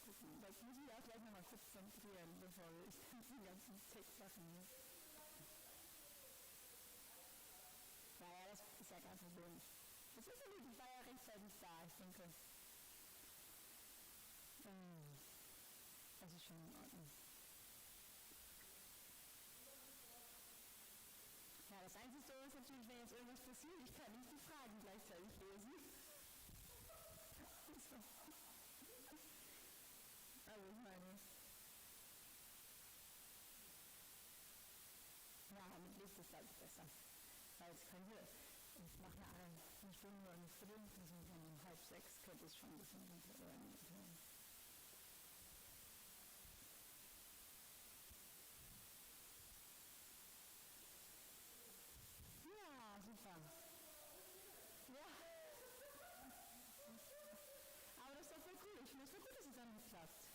gucken. Das muss ich auch gleich nochmal kurz zentrieren, bevor wir die ganzen Text-Sachen hier. Naja, das ist ja kein Problem. Das ist ja gut, ich war ja rechtzeitig da, ich denke. Das ist schon in Ordnung. Ja, das Einzige ist natürlich, wenn jetzt irgendwas passiert, ich kann nicht die Fragen gleichzeitig lesen. Also ich meine, ja, mit Licht ist halt besser. Weil es könnte, ich mache eine Stunde oder eine Viertel, also um 5:30 könnte es schon ein bisschen dunkler werden. Ja, super. Ja. Aber das ist doch voll cool. Ich finde es voll gut, dass es dann geklappt.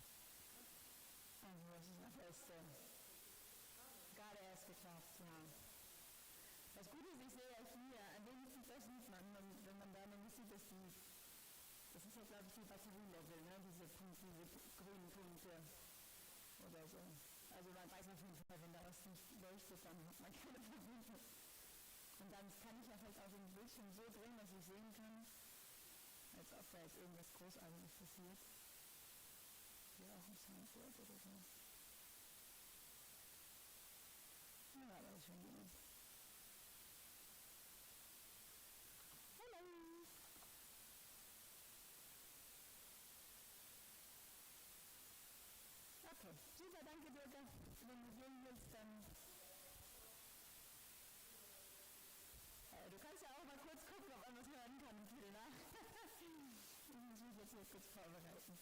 Also das ist das Beste. Gerade erst geklappt, ja. Das Gute ist, ich sehe ja hier, an dem sieht das sieht man, wenn man da nämlich sieht, dass das ist ja glaube ich die Batterielevel, ne? Diese grünen Punkte oder so. Also man weiß auf jeden Fall, wenn da was nicht leuchtet, dann hat man keine Probleme. Und dann kann ich ja vielleicht auch den Bildschirm so drehen, dass ich sehen kann, als ob da jetzt irgendwas Großartiges passiert. Hier auch ein Sideward oder so. Ja, das ist schon gut. Hallo! Okay, super, danke Dirk. Wenn du gehen willst, dann... Du kannst ja auch mal kurz gucken, ob man was hören kann im Viertel nach. Ich muss mich jetzt hier kurz vorbereiten.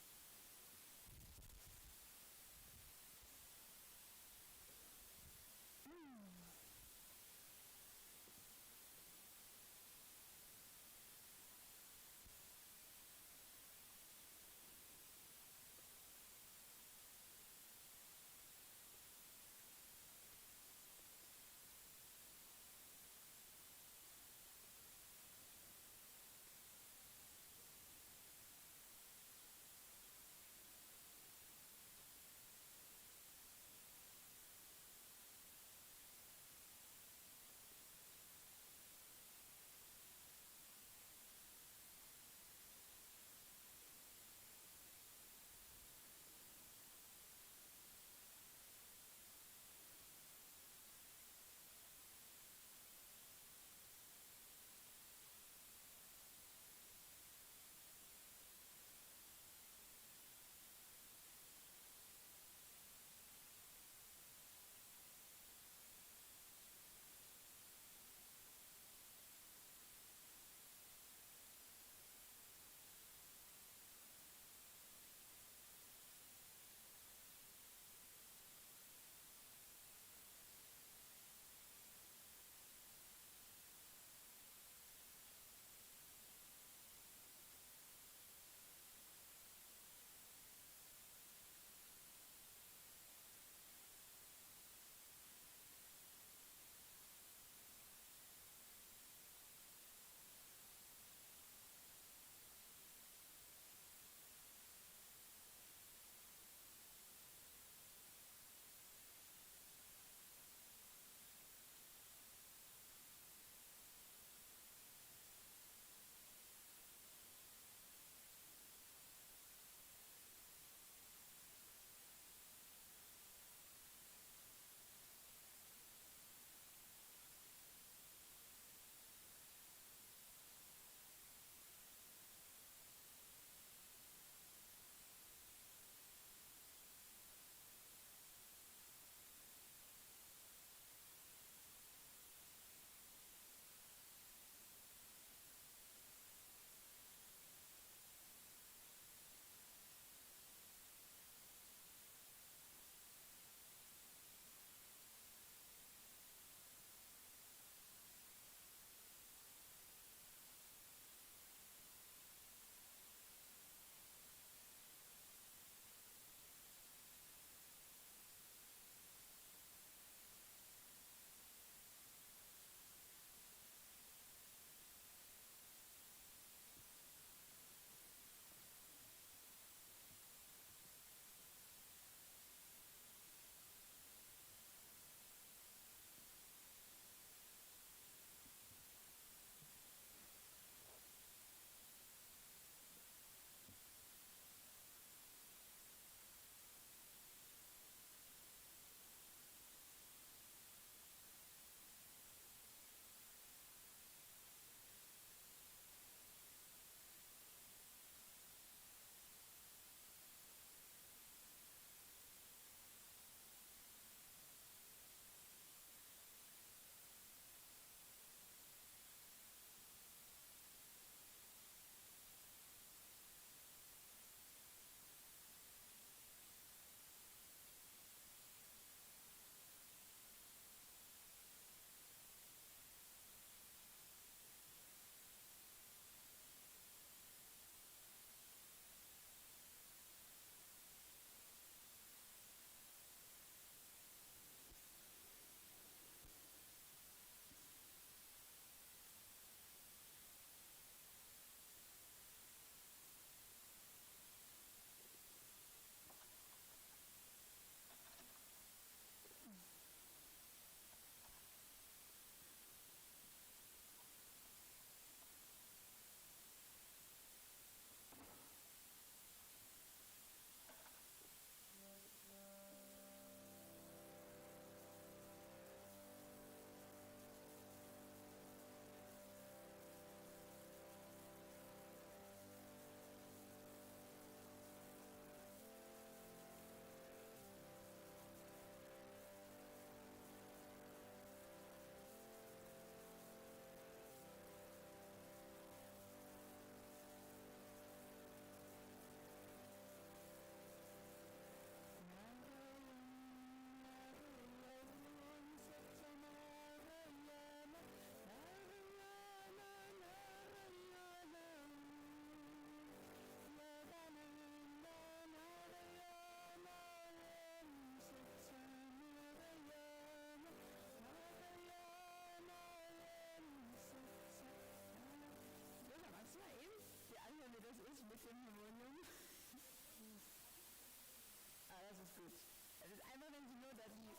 ist einfach, wenn Sie nur, dass Sie...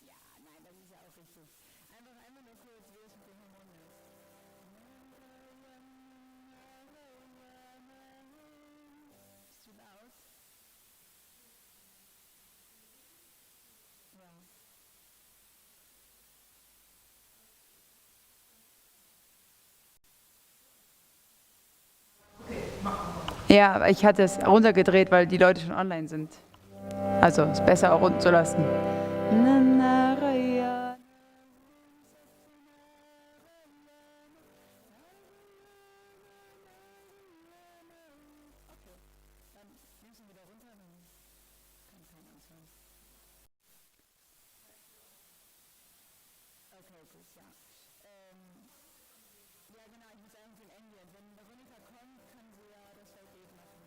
Ja, nein, das ist ja auch richtig. Einfach nur kurz, wie es mit den Hormonen ist. Ist zu laut? Ja. Ja, aber ich hatte es runtergedreht, weil die Leute schon online sind. Also ist besser auch unten zu lassen. Okay, gut, ja. Ja, genau, ich muss irgendwie in England. Wenn Veronika kommt, kann sie ja das Feld machen.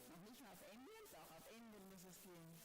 Noch nicht mal auf England? Auch auf England muss es gehen.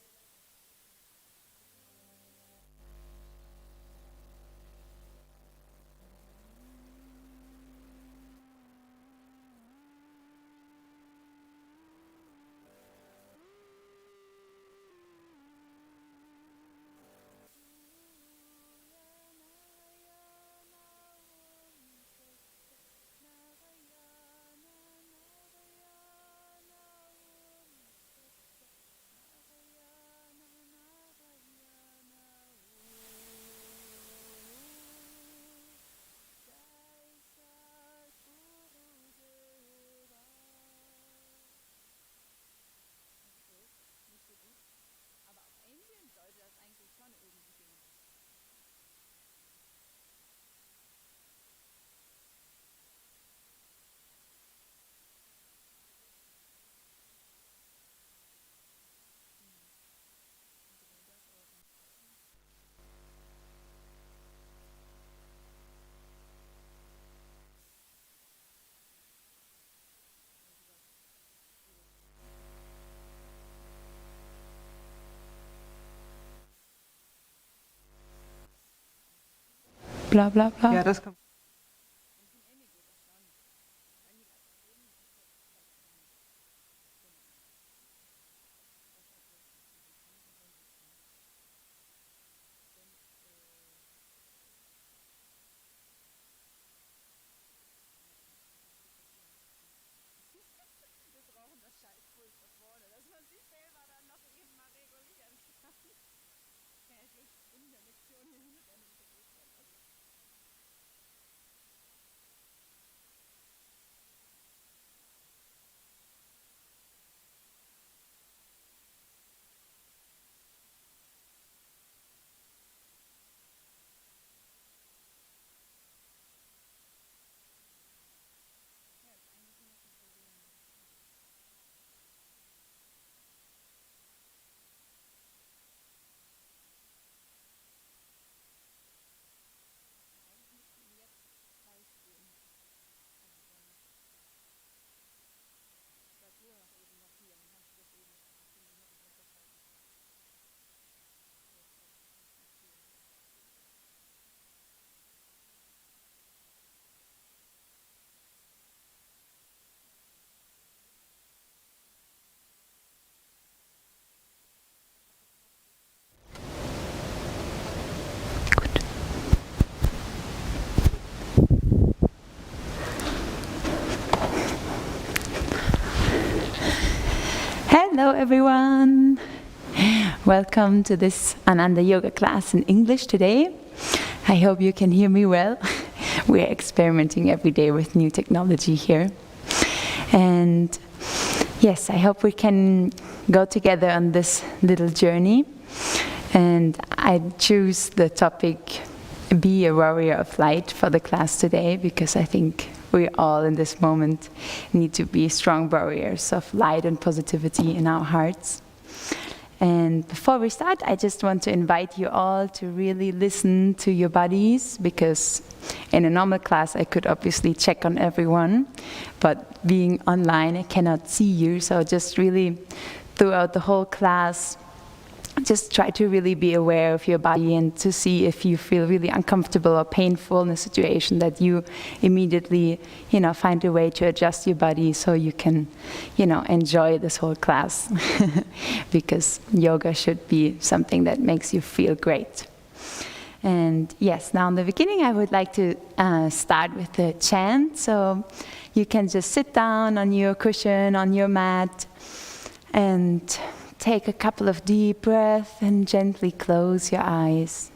Bla bla bla. Ja, das kommt. Hello everyone! Welcome to this Ananda yoga class in English today. I hope you can hear me well. We're experimenting every day with new technology here. And yes, I hope we can go together on this little journey. And I choose the topic, Be a Warrior of Light, for the class today, because I think we all in this moment need to be strong warriors of light and positivity in our hearts. And before we start, I just want to invite you all to really listen to your bodies, because in a normal class I could obviously check on everyone, but being online I cannot see you, so just really throughout the whole class just try to really be aware of your body and to see if you feel really uncomfortable or painful in a situation, that you immediately, find a way to adjust your body so you can, enjoy this whole class. Because yoga should be something that makes you feel great. And yes, now in the beginning I would like to start with the chant. So you can just sit down on your cushion, on your mat, and take a couple of deep breaths and gently close your eyes.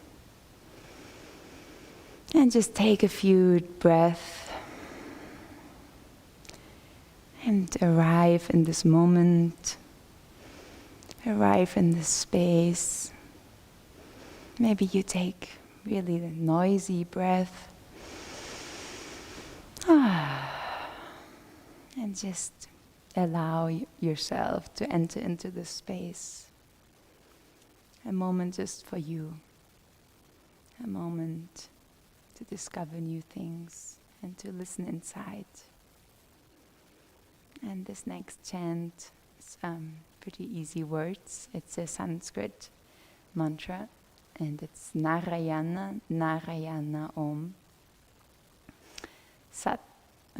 And just take a few breaths and arrive in this moment, arrive in this space. Maybe you take really a noisy breath. And just allow yourself to enter into this space. A moment just for you. A moment to discover new things and to listen inside. And this next chant is pretty easy words. It's a Sanskrit mantra. And it's Narayana, Narayana Om. Narayana,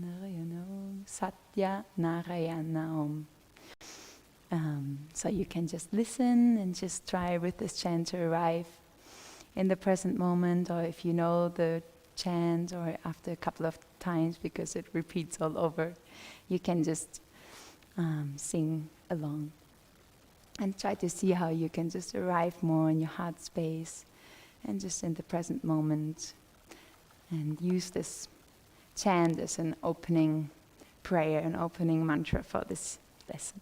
Narayana Om. Satya, Narayana Om. So you can just listen and just try with this chant to arrive in the present moment, or if you know the chant, or after a couple of times, because it repeats all over, you can just sing along. And try to see how you can just arrive more in your heart space and just in the present moment. And use this chant as an opening prayer, an opening mantra for this lesson.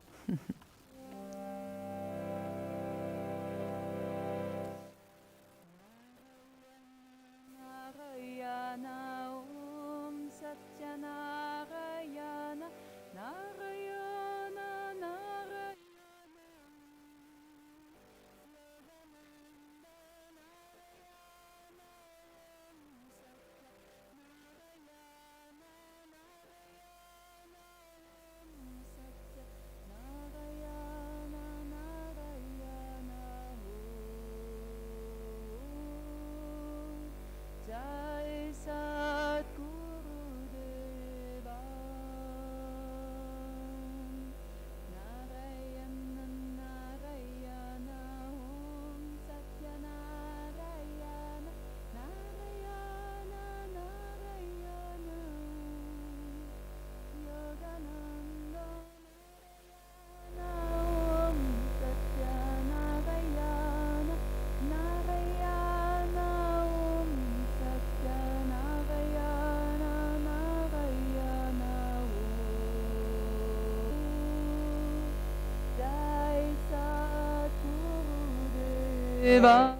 Shiva.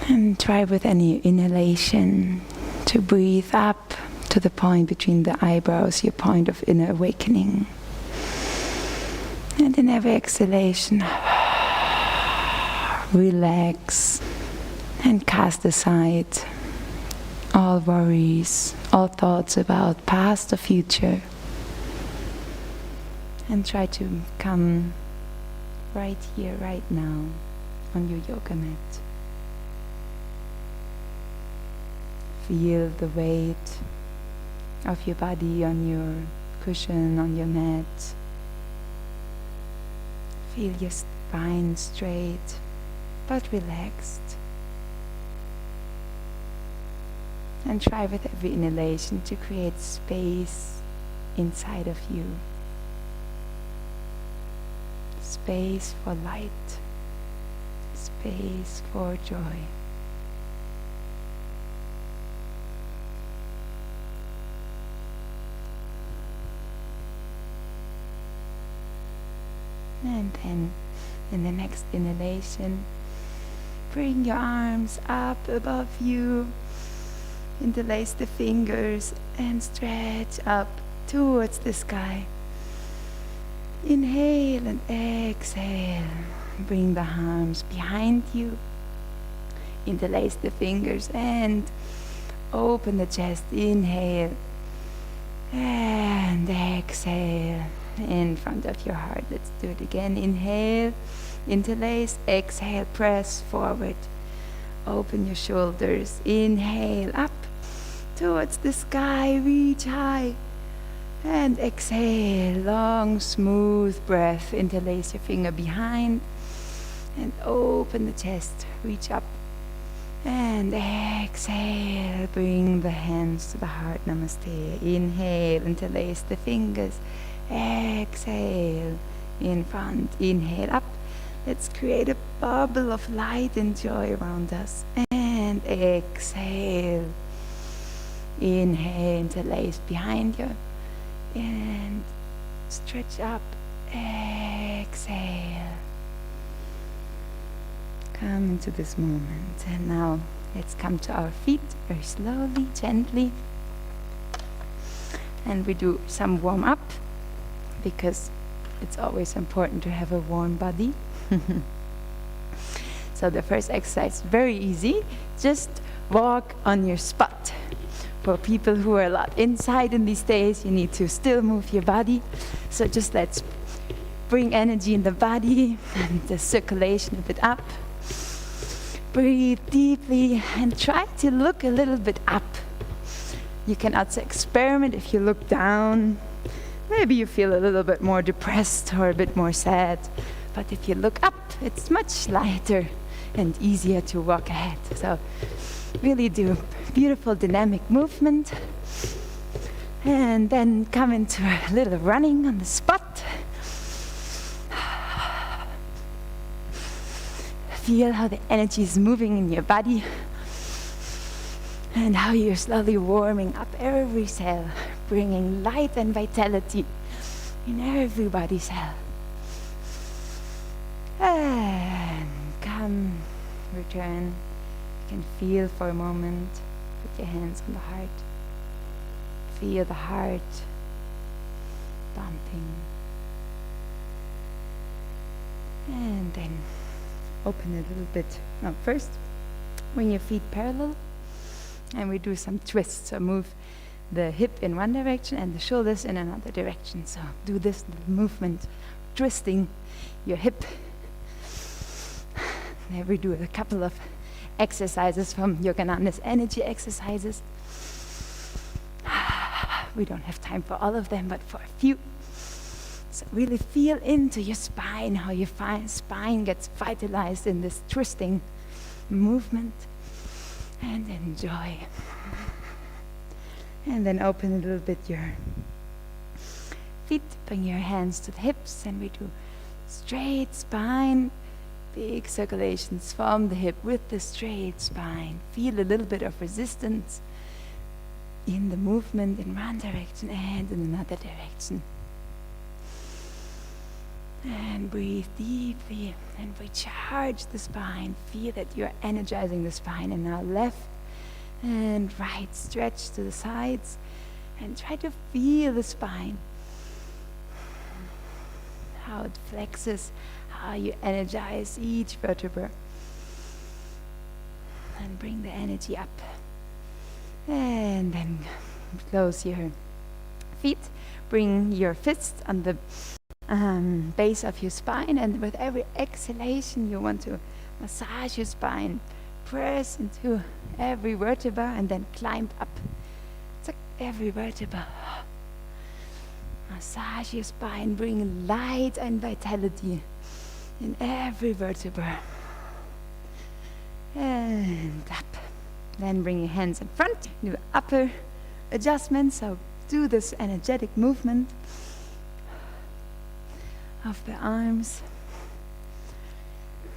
And try with any inhalation to breathe up to the point between the eyebrows, your point of inner awakening. And in every exhalation, relax and cast aside all worries, all thoughts about past or future. And try to come right here, right now, on your yoga mat. Feel the weight of your body on your cushion, on your mat. Feel your spine straight but relaxed. And try with every inhalation to create space inside of you. Space for light. Space for joy. And then in the next inhalation, bring your arms up above you, interlace the fingers and stretch up towards the sky. Inhale and exhale. Bring the arms behind you, interlace the fingers and open the chest. Inhale and exhale in front of your heart. Let's do it again. Inhale, interlace, exhale, press forward. Open your shoulders. Inhale, up towards the sky, reach high. And exhale, long, smooth breath. Interlace your finger behind and open the chest, reach up. And exhale, bring the hands to the heart, namaste. Inhale, interlace the fingers. Exhale, in front, inhale up. Let's create a bubble of light and joy around us. And exhale. Inhale, interlace behind you. And stretch up. Exhale. Come into this moment. And now let's come to our feet very slowly, gently. And we do some warm up, because it's always important to have a warm body. So the first exercise is very easy. Just walk on your spot. For people who are a lot inside in these days, you need to still move your body. So just let's bring energy in the body and the circulation a bit up. Breathe deeply and try to look a little bit up. You can also experiment if you look down. Maybe you feel a little bit more depressed or a bit more sad. But if you look up, it's much lighter and easier to walk ahead. So really do beautiful dynamic movement. And then come into a little running on the spot. Feel how the energy is moving in your body. And how you're slowly warming up every cell, bringing light and vitality in every body cell. And come, return. You can feel for a moment. Put your hands on the heart. Feel the heart pumping. And then open a little bit. No, first, bring your feet parallel. And we do some twists. So move the hip in one direction and the shoulders in another direction. So do this little movement, twisting your hip. There we do a couple of exercises from Yogananda's energy exercises. We don't have time for all of them, but for a few. So really feel into your spine, how your spine gets vitalized in this twisting movement. And enjoy. And then open a little bit your feet. Bring your hands to the hips, and we do straight spine. Big circulations from the hip with the straight spine. Feel a little bit of resistance in the movement in one direction and in another direction. And breathe deeply and recharge the spine. Feel that you're energizing the spine. And now left and right. Stretch to the sides and try to feel the spine. How it flexes, how you energize each vertebra. And bring the energy up. And then close your feet. Bring your fists on the base of your spine, and with every exhalation you want to Massage your spine. Press into every vertebra and then climb up. It's like every vertebra. Massage your spine, bring light and vitality in every vertebra. And up. Then bring your hands in front. Do upper adjustment. So do this energetic movement of the arms.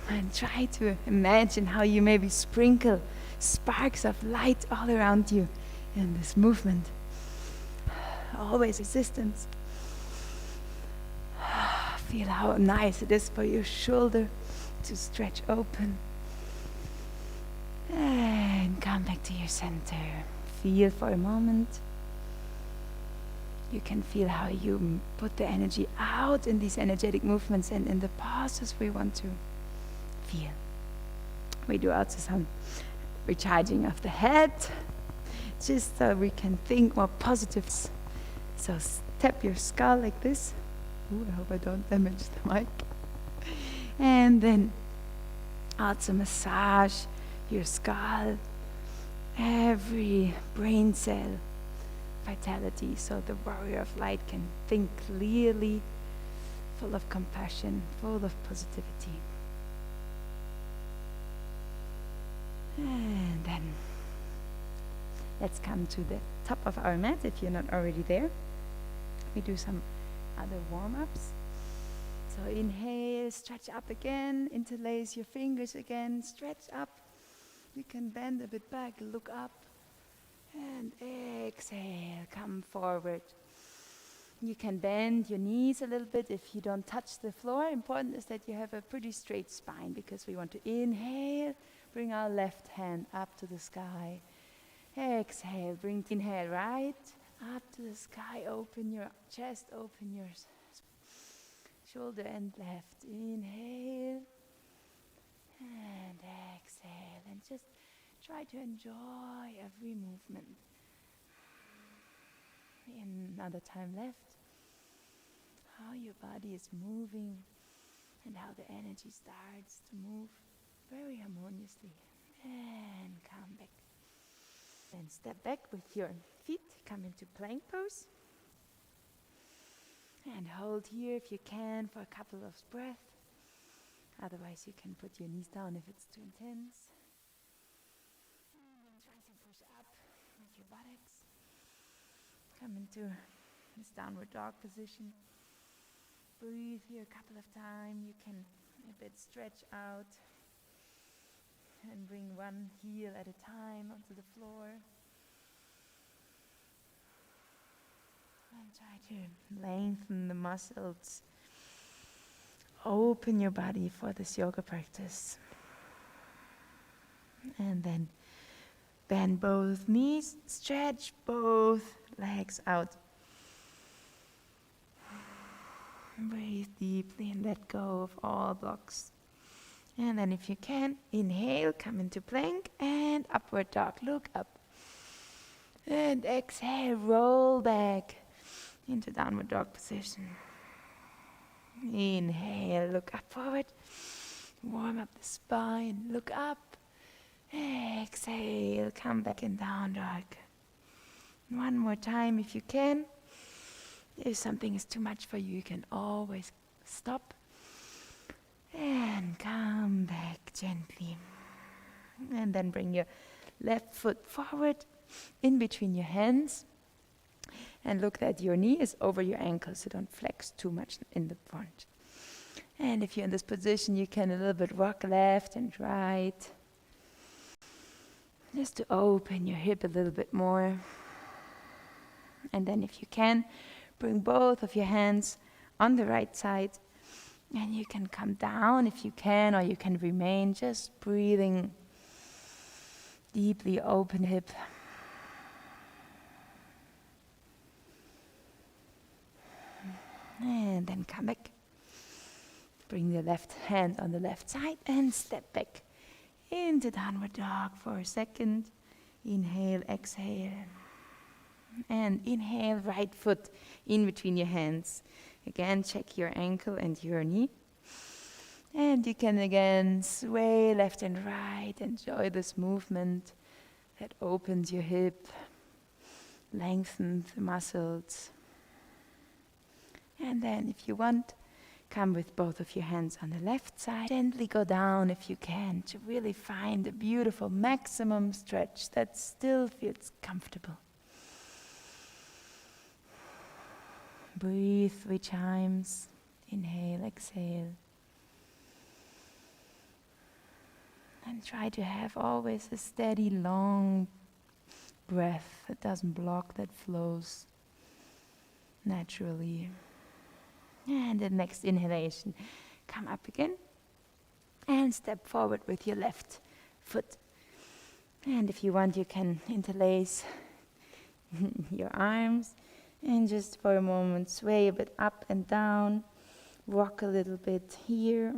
And try to imagine how you maybe sprinkle sparks of light all around you in this movement. Always resistance. Feel how nice it is for your shoulder to stretch open. And come back to your center. Feel for a moment. You can feel how you put the energy out in these energetic movements and in the pauses we want to feel. We do also some recharging of the head, just so we can think more positive. So tap your skull like this. Ooh, I hope I don't damage the mic. And then also massage your skull, every brain cell, vitality, so the warrior of light can think clearly, full of compassion, full of positivity. And then let's come to the top of our mat if you're not already there. We do some other warm-ups. So inhale, stretch up again, interlace your fingers again, stretch up. You can bend a bit back, look up, and exhale, come forward. You can bend your knees a little bit if you don't touch the floor. Important is that you have a pretty straight spine, because we want to inhale, bring our left hand up to the sky. Exhale, inhale right up to the sky, open your chest, open your shoulder and left. Inhale and exhale, and just try to enjoy every movement. Another time left. How your body is moving and how the energy starts to move very harmoniously. And come back. Then step back with your feet, come into plank pose. And hold here if you can for a couple of breaths. Otherwise you can put your knees down if it's too intense. And then try to push up with your buttocks. Come into this downward dog position. Breathe here a couple of times. You can a bit stretch out and bring one heel at a time onto the floor. And try to lengthen the muscles. Open your body for this yoga practice. And then bend both knees, stretch both legs out. Breathe deeply and let go of all blocks. And then if you can, inhale, come into plank and upward dog, look up. And exhale, roll back into downward dog position. Inhale, look up forward. Warm up the spine, look up. Exhale, come back in down dog. One more time if you can. If something is too much for you, you can always stop. And come back gently. And then bring your left foot forward in between your hands. And look that your knee is over your ankle, so don't flex too much in the front. And if you're in this position, you can a little bit rock left and right. Just to open your hip a little bit more. And then if you can, bring both of your hands on the right side. And you can come down if you can, or you can remain just breathing deeply, open hip. And then come back. Bring the left hand on the left side and step back into downward dog for a second. Inhale, exhale. And inhale, right foot in between your hands. Again, check your ankle and your knee. And you can again sway left and right. Enjoy this movement that opens your hip, lengthens the muscles. And then if you want, come with both of your hands on the left side. Gently go down if you can to really find a beautiful maximum stretch that still feels comfortable. Breathe 3 times. Inhale, exhale. And try to have always a steady, long breath that doesn't block, that flows naturally. And the next inhalation, come up again and step forward with your left foot. And if you want, you can interlace your arms and just for a moment sway a bit up and down, rock a little bit here.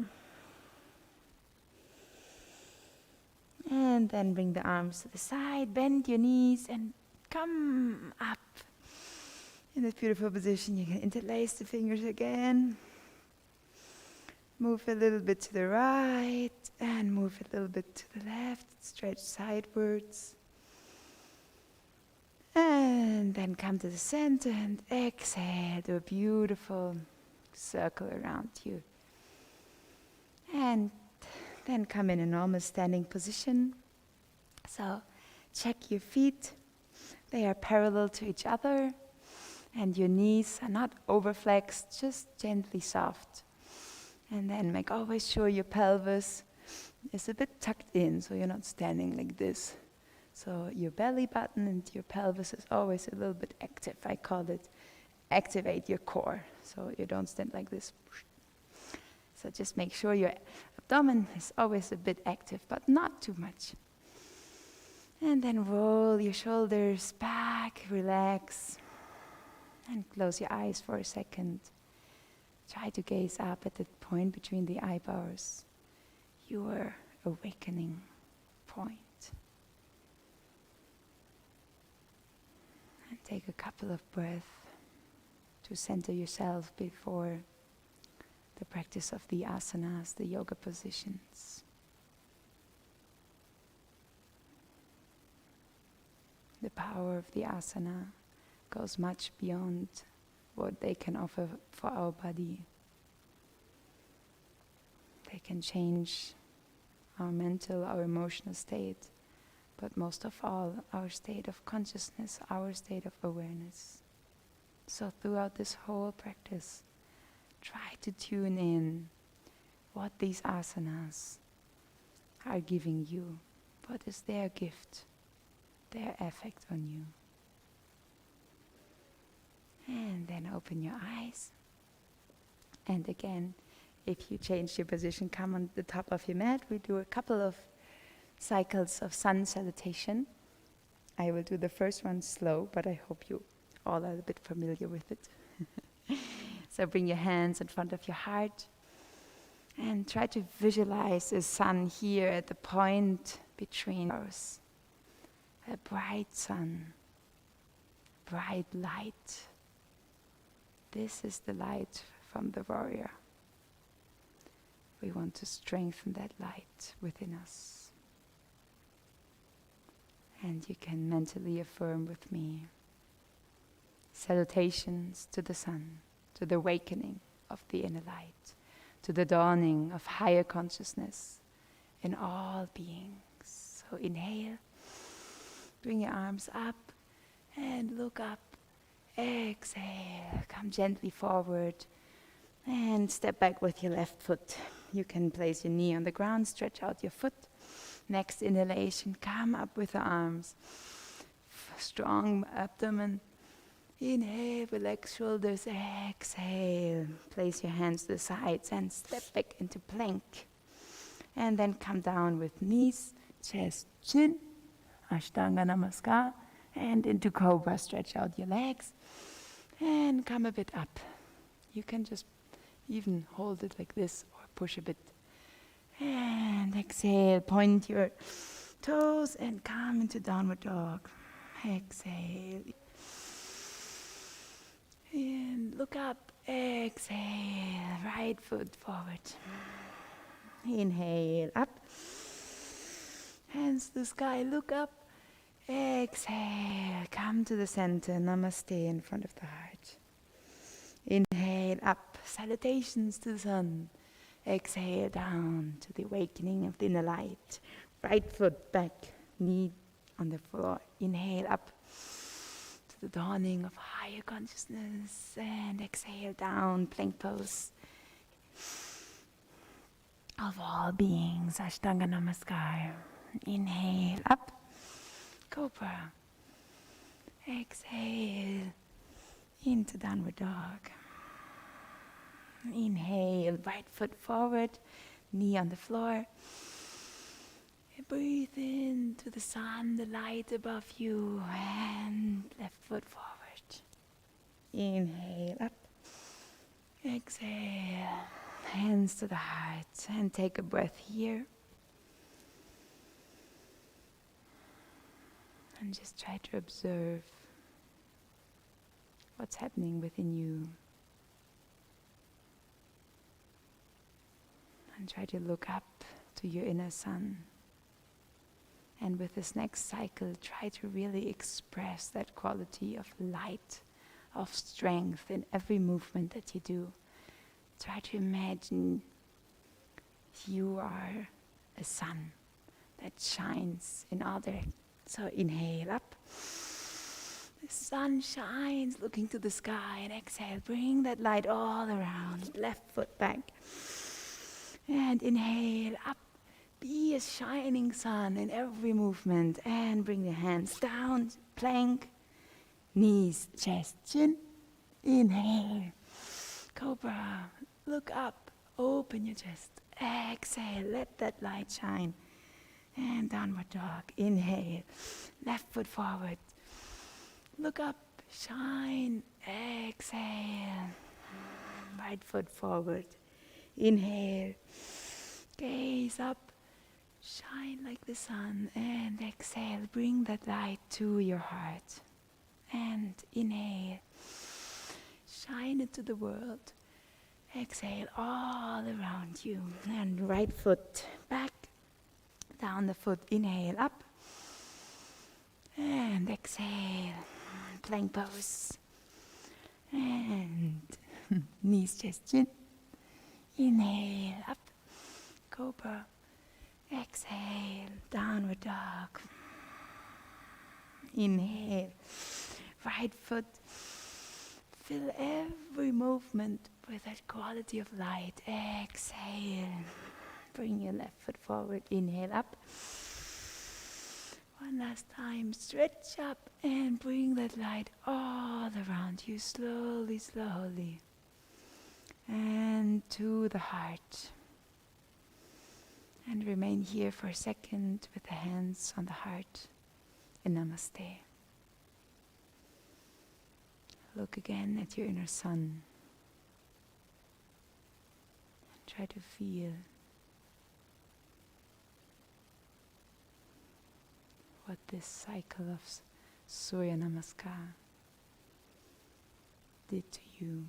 And then bring the arms to the side, bend your knees and come up. In this beautiful position, you can interlace the fingers again. Move a little bit to the right and move a little bit to the left. Stretch sidewards. And then come to the center and exhale. Do a beautiful circle around you. And then come in a normal standing position. So check your feet. They are parallel to each other. And your knees are not overflexed, just gently soft. And then make always sure your pelvis is a bit tucked in, so you're not standing like this. So your belly button and your pelvis is always a little bit active. I call it activate your core, so you don't stand like this. So just make sure your abdomen is always a bit active, but not too much. And then roll your shoulders back, relax. And close your eyes for a second. Try to gaze up at the point between the eyebrows. Your awakening point. And take a couple of breaths to center yourself before the practice of the asanas, the yoga positions. The power of the asana goes much beyond what they can offer for our body. They can change our mental, our emotional state, but most of all, our state of consciousness, our state of awareness. So throughout this whole practice, try to tune in what these asanas are giving you. What is their gift, their effect on you? And then open your eyes. And again, if you change your position, come on the top of your mat. We do a couple of cycles of Sun Salutation. I will do the first one slow, but I hope you all are a bit familiar with it. So bring your hands in front of your heart and try to visualize the sun here at the point between ours. A bright sun, bright light. This is the light from the warrior. We want to strengthen that light within us. And you can mentally affirm with me. Salutations to the sun, to the awakening of the inner light, to the dawning of higher consciousness in all beings. So inhale, bring your arms up and look up. Exhale, come gently forward and step back with your left foot. You can place your knee on the ground, stretch out your foot. Next inhalation, come up with the arms. Strong abdomen. Inhale, relax shoulders. Exhale, place your hands to the sides and step back into plank. And then come down with knees, chest, chin, Ashtanga Namaskar. And into Cobra, stretch out your legs and come a bit up. You can just even hold it like this or push a bit. And exhale, point your toes and come into Downward Dog. Exhale. And look up, exhale, right foot forward. Inhale, up. Hands to the sky, look up. Exhale, come to the center, namaste in front of the heart. Inhale, up, salutations to the sun. Exhale, down to the awakening of the inner light. Right foot back, knee on the floor. Inhale, up to the dawning of higher consciousness. And exhale, down, plank pose of all beings, Ashtanga Namaskar. Inhale, up, Cobra. Exhale, into downward dog. Inhale, right foot forward, knee on the floor. Breathe into the sun, the light above you, and left foot forward. Inhale, up. Exhale, hands to the heart, and take a breath here. And just try to observe what's happening within you. And try to look up to your inner sun. And with this next cycle, try to really express that quality of light, of strength in every movement that you do. Try to imagine you are a sun that shines in all directions. So inhale up. The sun shines looking to the sky, and exhale, bring that light all around. Left foot back. And inhale up. Be a shining sun in every movement, and bring the hands down, plank, knees, chest, chin. Inhale, cobra, look up, open your chest. Exhale, let that light shine. And downward dog. Inhale, left foot forward. Look up, shine. Exhale, right foot forward. Inhale, gaze up, shine like the sun. And exhale, bring that light to your heart. And inhale, shine into the world. Exhale, all around you. And right foot back. Down the foot, inhale, up. And exhale, plank pose. And knees, chest, chin. Inhale, up, cobra. Exhale, downward dog. Inhale, right foot. Fill every movement with that quality of light. Exhale. Bring your left foot forward, inhale up. One last time, stretch up and bring that light all around you, slowly, slowly. And to the heart. And remain here for a second with the hands on the heart in Namaste. Look again at your inner sun. And try to feel what this cycle of Surya Namaskar did to you.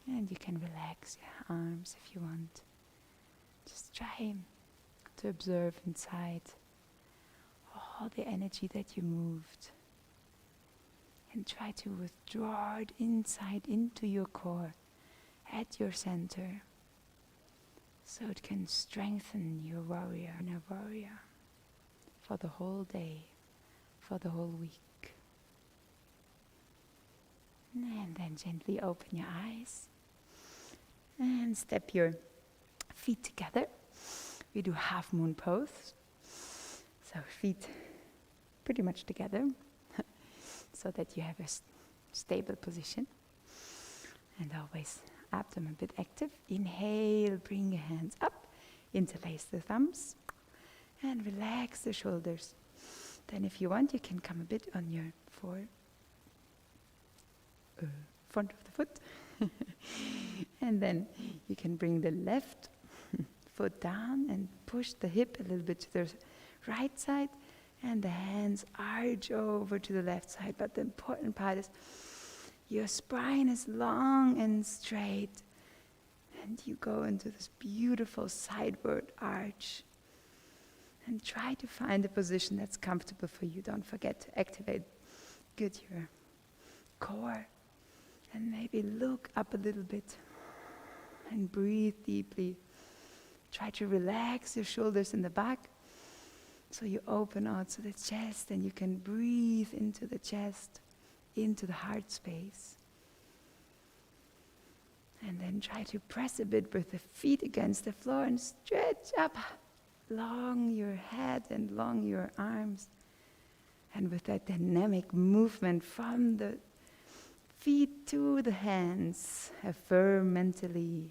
And you can relax your arms if you want. Just try to observe inside all the energy that you moved. And try to withdraw it inside into your core, at your center. So it can strengthen your warrior, inner warrior, for the whole day, for the whole week. And then gently open your eyes and step your feet together. We do Halfmoon Pose. So feet pretty much together so that you have a stable position. And always abdomen a bit active. Inhale, bring your hands up, interlace the thumbs, and relax the shoulders. Then if you want, you can come a bit on your front of the foot. And then you can bring the left foot down and push the hip a little bit to the right side, and the hands arch over to the left side. But the important part is your spine is long and straight, and And you go into this beautiful sideward arch. And try to find a position that's comfortable for you. Don't forget to activate good your core. And maybe look up a little bit. And breathe deeply. Try to relax your shoulders in the back. So you open out to the chest and you can breathe into the chest, into the heart space. And then try to press a bit with the feet against the floor and stretch up. Long your head and long your arms. And with that dynamic movement from the feet to the hands, affirm mentally,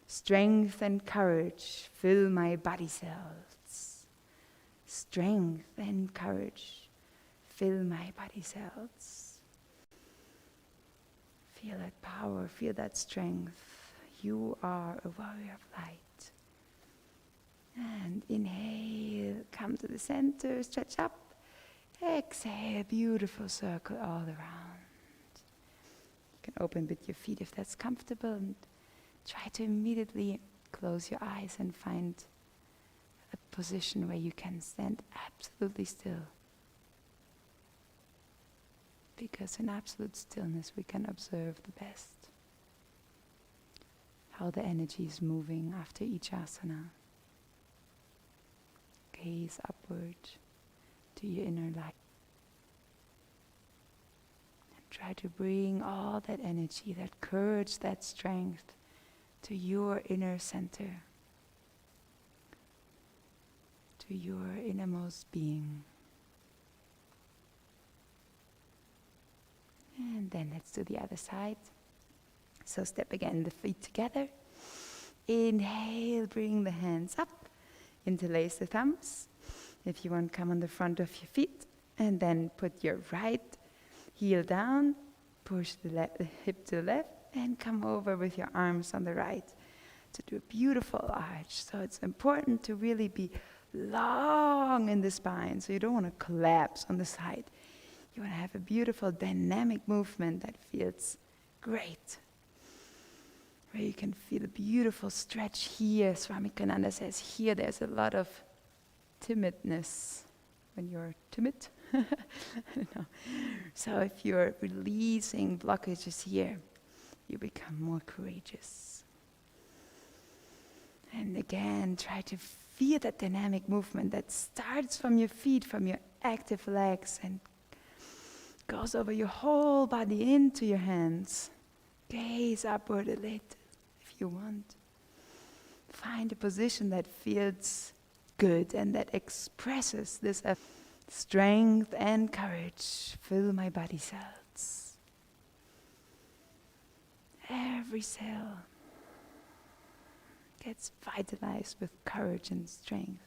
strength and courage fill my body cells. Strength and courage fill my body cells. Feel that power, feel that strength. You are a warrior of light. And inhale, come to the center, stretch up. Exhale, beautiful circle all around. You can open a bit your feet if that's comfortable and try to immediately close your eyes and find a position where you can stand absolutely still. Because in absolute stillness we can observe the best. How the energy is moving after each asana. Gaze upward to your inner light. And try to bring all that energy, that courage, that strength to your inner center. To your innermost being. And then let's do the other side. So step again the feet together. Inhale, bring the hands up. Interlace the thumbs. If you want, come on the front of your feet. And then put your right heel down. Push the hip to the left. And come over with your arms on the right. To do a beautiful arch. So it's important to really be long in the spine. So you don't want to collapse on the side. You want to have a beautiful dynamic movement that feels great. Where you can feel a beautiful stretch here. Swami Ananda says here there's a lot of timidness when you're timid. I don't know. So if you're releasing blockages here, you become more courageous. And again, try to feel that dynamic movement that starts from your feet, from your active legs, and goes over your whole body into your hands. Gaze upward a little if you want. Find a position that feels good and that expresses this strength and courage. Fill my body cells. Every cell gets vitalized with courage and strength.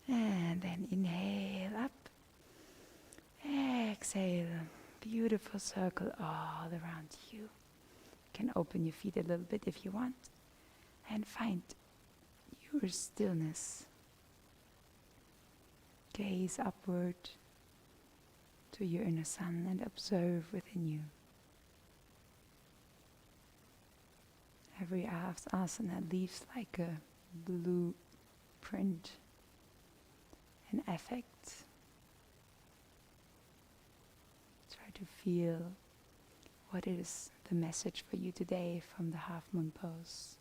And then inhale up. Exhale, beautiful circle all around you. You can open your feet a little bit if you want and find your stillness. Gaze upward to your inner sun and observe within you. Every asana leaves like a blueprint, an effect. To feel what is the message for you today from the Halfmoon Pose.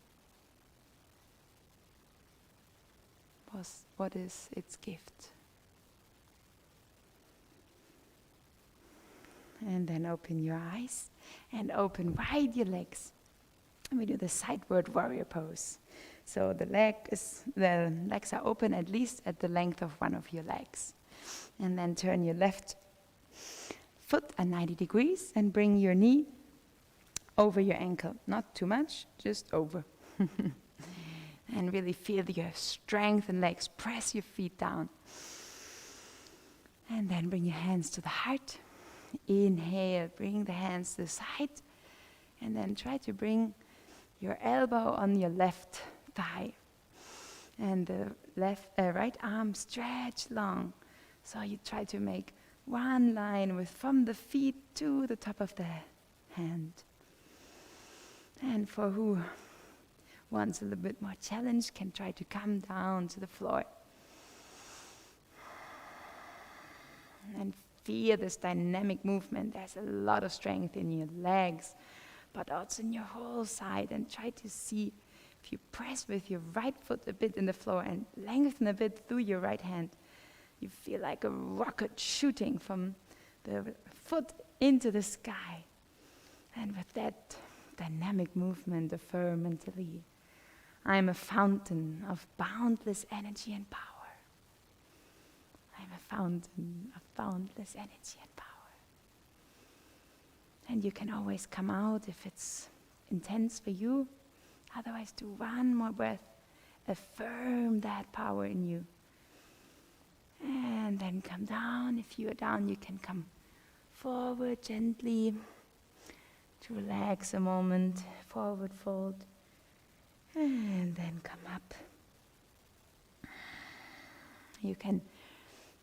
What is its gift? And then open your eyes and open wide your legs. And we do the Sideward warrior pose. So the legs are open at least at the length of one of your legs. And then turn your left foot at 90 degrees and bring your knee over your ankle. Not too much, just over. And really feel your strength and legs. Press your feet down. And then bring your hands to the heart. Inhale, bring the hands to the side. And then try to bring your elbow on your left thigh. And the right arm stretch long. So you try to make one line from the feet to the top of the hand. And And for who wants a little bit more challenge, can try to come down to the floor. And feel this dynamic movement. There's a lot of strength in your legs, but also in your whole side. And try to see if you press with your right foot a bit in the floor and lengthen a bit through your right hand, you feel like a rocket shooting from the foot into the sky. And with that dynamic movement, affirm mentally, I am a fountain of boundless energy and power. I am a fountain of boundless energy and power. And you can always come out if it's intense for you. Otherwise, do one more breath. Affirm that power in you. And then come down. If you are down, you can come forward gently to relax a moment. Forward fold. And then come up. You can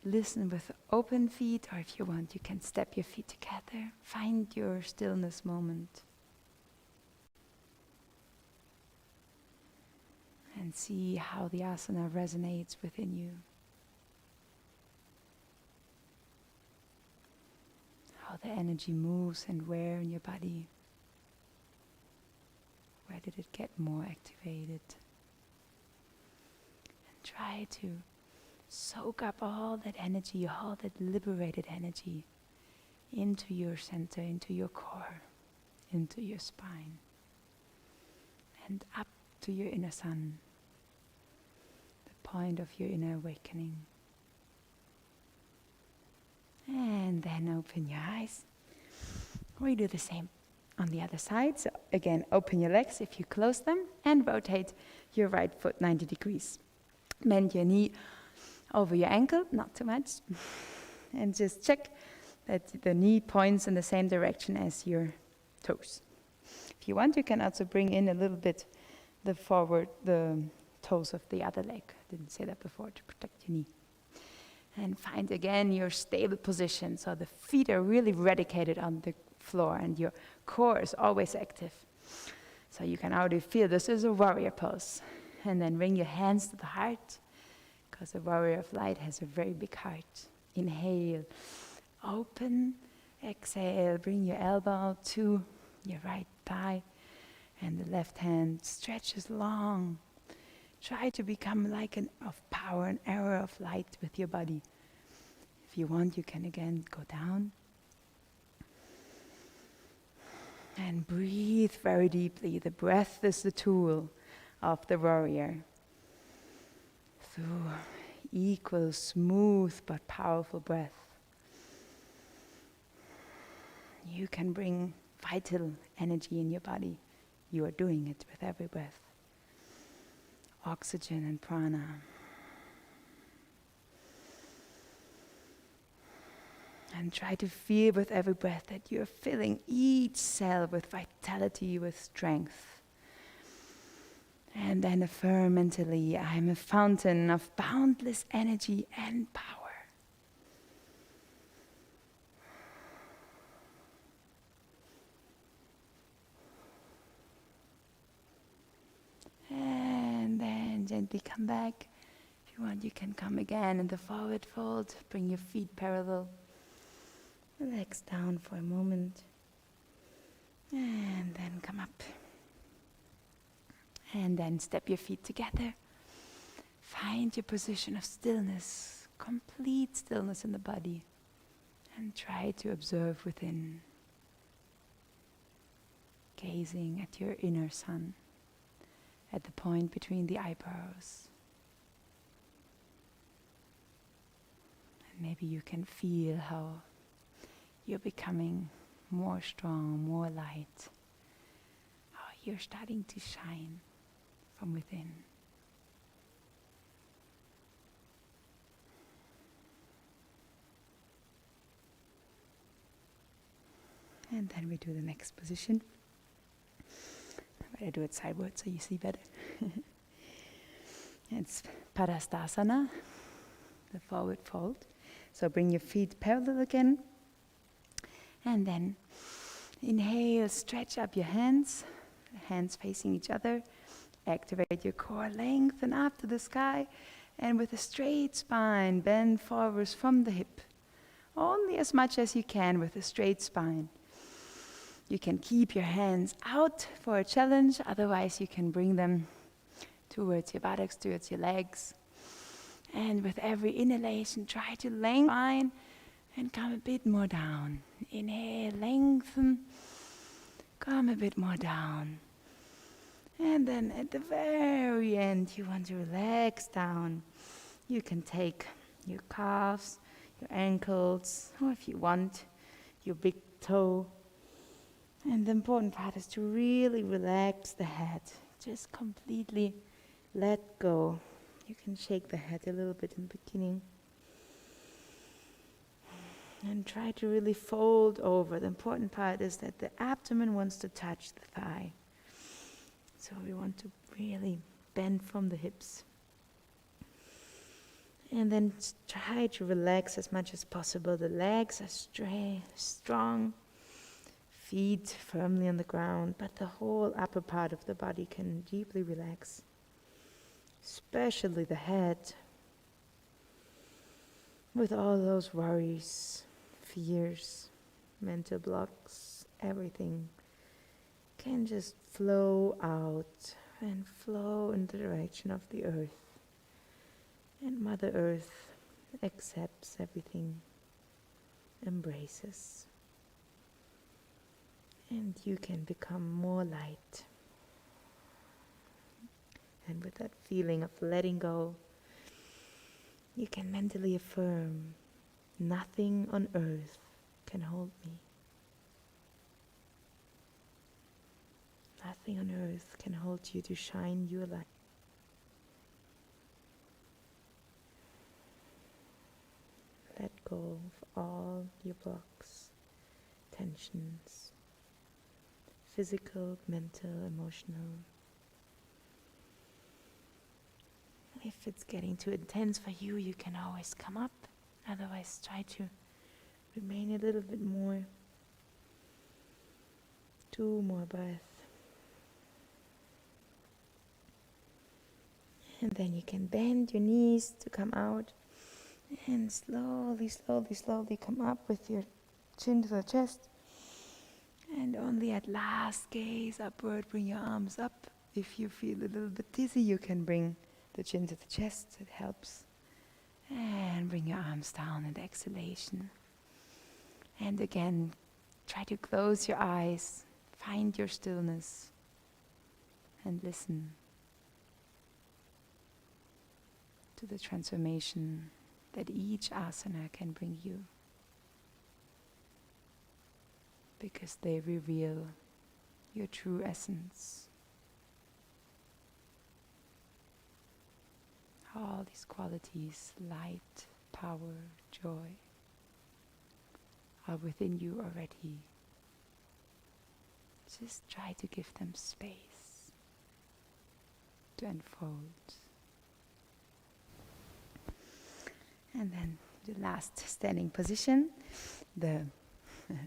listen with open feet, or if you want, you can step your feet together. Find your stillness moment. And see how the asana resonates within you. How the energy moves and where in your body. Where did it get more activated? And try to soak up all that energy, all that liberated energy into your center, into your core, into your spine, and up to your inner sun, the point of your inner awakening. And then open your eyes. We do the same on the other side. So again, open your legs if you close them and rotate your right foot 90 degrees. Bend your knee over your ankle, not too much. And just check that the knee points in the same direction as your toes. If you want, you can also bring in a little bit the toes of the other leg. Didn't say that before, to protect your knee. And find again your stable position. So the feet are really radicated on the floor and your core is always active. So you can already feel this is a warrior pose. And then bring your hands to the heart, because the warrior of light has a very big heart. Inhale, open. Exhale, bring your elbow to your right thigh. And the left hand stretches long. Try to become like an of power, an arrow of light with your body. If you want, you can again go down. And breathe very deeply. The breath is the tool of the warrior. Through equal, smooth, but powerful breath, you can bring vital energy in your body. You are doing it with every breath. Oxygen and prana. And try to feel with every breath that you're filling each cell with vitality, with strength. And then affirm mentally, I am a fountain of boundless energy and power. And then gently come back. If you want, you can come again in the forward fold. Bring your feet parallel. Relax down for a moment. And then come up. And then step your feet together. Find your position of stillness, complete stillness in the body. And try to observe within. Gazing at your inner sun, at the point between the eyebrows. And maybe you can feel how you're becoming more strong, more light. How you're starting to shine from within. And then we do the next position. I'm going to do it sideward so you see better. It's Parastasana, the forward fold. So bring your feet parallel again. And then inhale, stretch up your hands. hands facing each other. Activate your core, lengthen up to the sky, and with a straight spine, bend forwards from the hip. Only as much as you can with a straight spine. You can keep your hands out for a challenge, otherwise you can bring them towards your buttocks, towards your legs. And with every inhalation, try to lengthen and come a bit more down. Inhale, lengthen, come a bit more down. And then at the very end, you want to relax down. You can take your calves, your ankles, or if you want, your big toe. And the important part is to really relax the head. Just completely let go. You can shake the head a little bit in the beginning. And try to really fold over. The important part is that the abdomen wants to touch the thigh. So we want to really bend from the hips. And then try to relax as much as possible. The legs are strong. Feet firmly on the ground, but the whole upper part of the body can deeply relax. Especially the head. With all those worries, fears, mental blocks, everything can just flow out and flow in the direction of the earth. And Mother Earth accepts everything, embraces. And you can become more light. And with that feeling of letting go, you can mentally affirm, nothing on earth can hold me. Nothing on earth can hold you to shine your light. Let go of all your blocks, tensions, physical, mental, emotional. If it's getting too intense for you, you can always come up. Otherwise, try to remain a little bit more. 2 more breaths. And then you can bend your knees to come out. And slowly, slowly, slowly come up with your chin to the chest. And only at last, gaze upward, bring your arms up. If you feel a little bit dizzy, you can bring the chin to the chest, it helps. And bring your arms down at exhalation. And again, try to close your eyes, find your stillness, and listen to the transformation that each asana can bring you. Because they reveal your true essence. All these qualities, light, power, joy, are within you already. Just try to give them space to unfold. And then the last standing position, the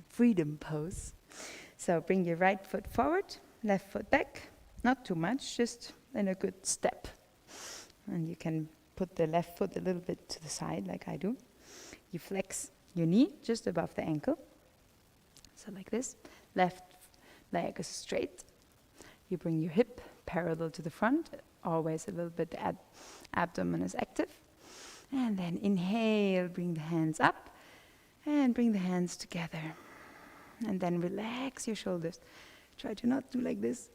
freedom pose. So bring your right foot forward, left foot back, not too much, just in a good step. And you can put the left foot a little bit to the side like I do. You flex your knee just above the ankle. So like this. Left leg is straight. You bring your hip parallel to the front. Always a little bit the abdomen is active. And then inhale, bring the hands up. And bring the hands together. And then relax your shoulders. Try to not do like this.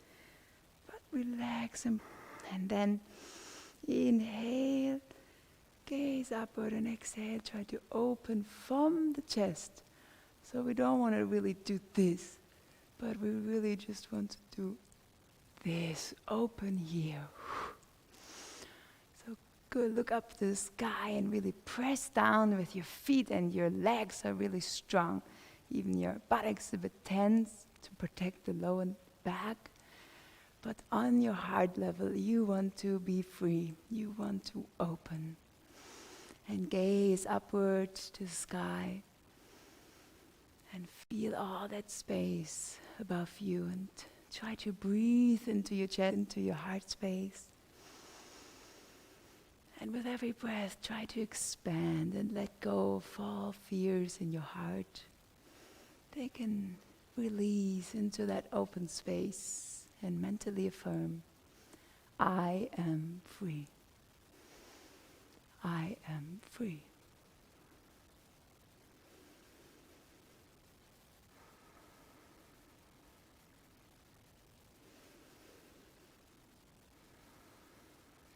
But relax them. And then inhale, gaze upward, and exhale. Try to open from the chest. So we don't want to really do this, but we really just want to do this. Open here. So good. Look up to the sky and really press down with your feet, and your legs are really strong. Even your buttocks a bit tense to protect the lower back. But on your heart level, you want to be free. You want to open. And gaze upward to the sky. And feel all that space above you. And Try to breathe into your chest, into your heart space. And with every breath, try to expand and let go of all fears in your heart. They can release into that open space and mentally affirm, I am free. I am free.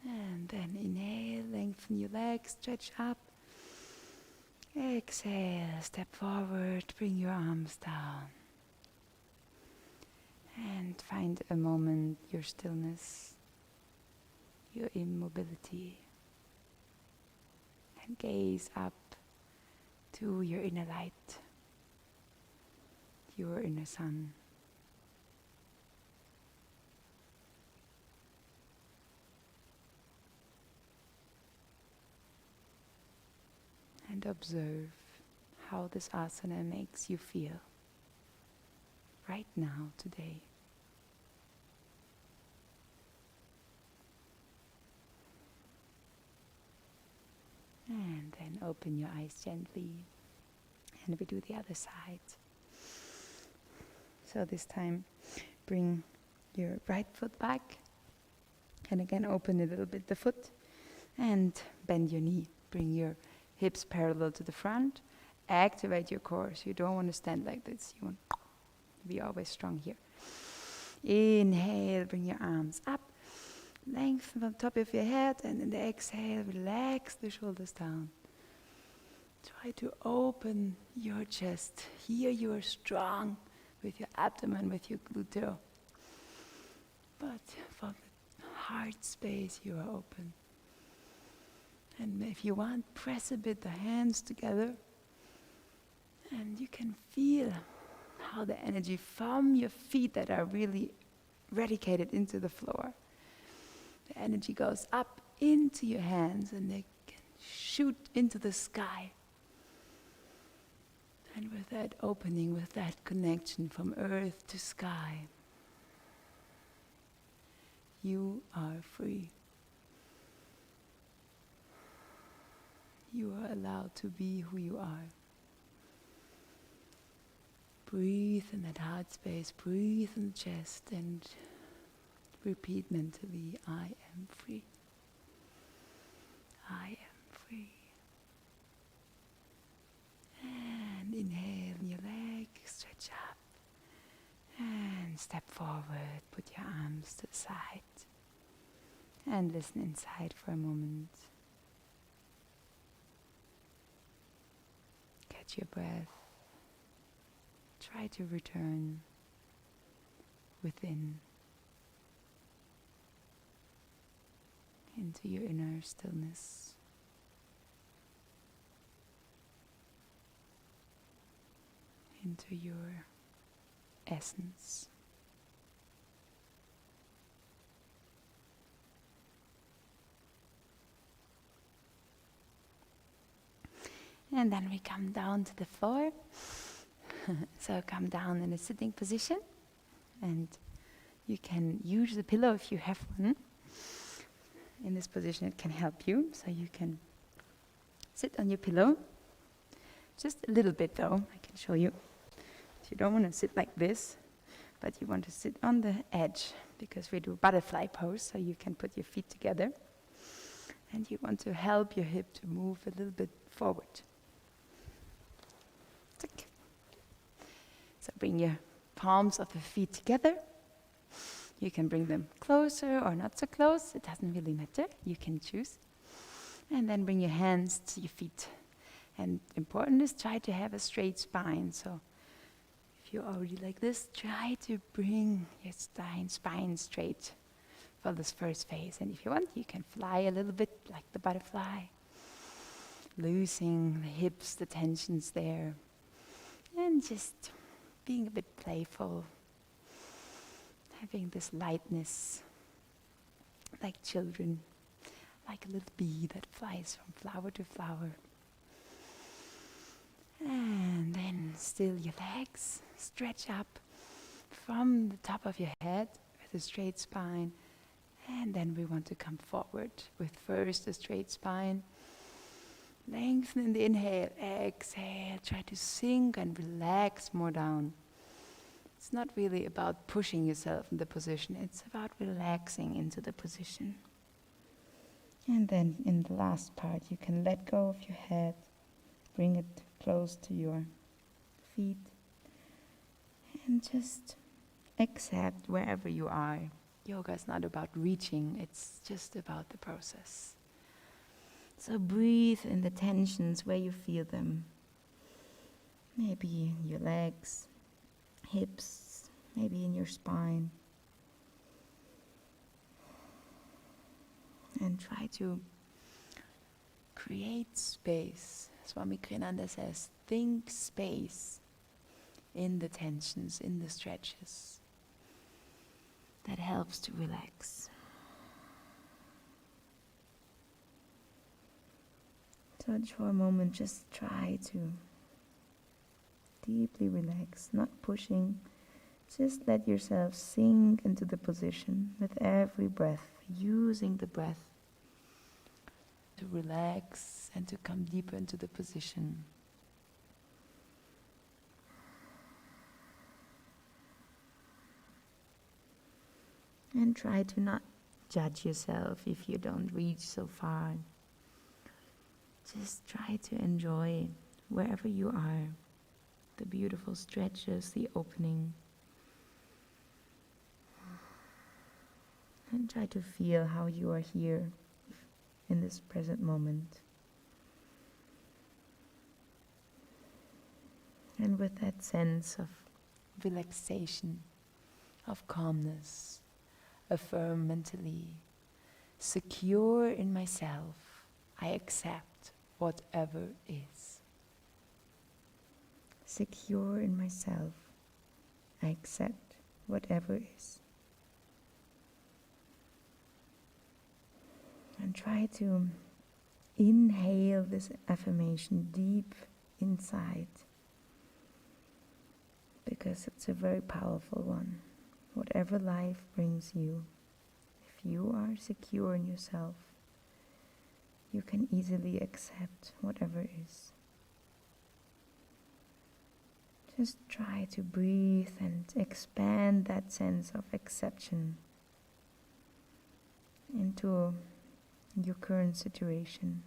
And then inhale, lengthen your legs, stretch up. Exhale, step forward, bring your arms down. And find a moment, your stillness, your immobility. And gaze up to your inner light, your inner sun. And observe how this asana makes you feel right now, today. And then open your eyes gently, and we do the other side. So this time, bring your right foot back, and again open a little bit the foot, and bend your knee. Bring your hips parallel to the front. Activate your core, so you don't want to stand like this. You want to be always strong here. Inhale, bring your arms up. Lengthen from the top of your head, and in the exhale, relax the shoulders down. Try to open your chest. Here you are strong with your abdomen, with your gluteo. But from the heart space, you are open. And if you want, press a bit the hands together. And you can feel how the energy from your feet that are really radicated into the floor, the energy goes up into your hands and they can shoot into the sky. And with that opening, with that connection from earth to sky, you are free. You are allowed to be who you are. Breathe in that heart space, breathe in the chest, and repeat mentally, I am free. I am free. And inhale in your leg, stretch up. And step forward, put your arms to the side. And listen inside for a moment. Catch your breath. Try to return within, into your inner stillness. Into your essence. And then we come down to the floor. So come down in a sitting position, and you can use the pillow if you have one. In this position it can help you, so you can sit on your pillow, just a little bit though, I can show you. So you don't want to sit like this, but you want to sit on the edge, because we do butterfly pose, so you can put your feet together, and you want to help your hip to move a little bit forward. Tick. So bring your palms of the feet together. You can bring them closer or not so close. It doesn't really matter. You can choose. And then bring your hands to your feet. And important is try to have a straight spine. So if you're already like this, try to bring your spine straight for this first phase. And if you want, you can fly a little bit like the butterfly. Losing the hips, the tensions there. And just being a bit playful, having this lightness, like children, like a little bee that flies from flower to flower. And then still your legs, stretch up, from the top of your head with a straight spine. And then we want to come forward with first a straight spine. Lengthen in the inhale, exhale, try to sink and relax more down. It's not really about pushing yourself in the position, it's about relaxing into the position. And then in the last part, you can let go of your head, bring it close to your feet, and just accept wherever you are. Yoga is not about reaching, it's just about the process. So breathe in the tensions where you feel them. Maybe in your legs, hips, maybe in your spine. And try to create space. Swami Ananda says, think space in the tensions, in the stretches. That helps to relax. So for a moment, just try to deeply relax, not pushing. Just let yourself sink into the position with every breath, using the breath to relax and to come deeper into the position. And try to not judge yourself if you don't reach so far. Just try to enjoy wherever you are, the beautiful stretches, the opening. And try to feel how you are here in this present moment. And with that sense of relaxation, of calmness, affirm mentally, secure in myself, I accept whatever is. Secure in myself, I accept whatever is. And try to inhale this affirmation deep inside, because it's a very powerful one. Whatever life brings you, if you are secure in yourself, you can easily accept whatever is. Just try to breathe and expand that sense of acceptance into your current situation.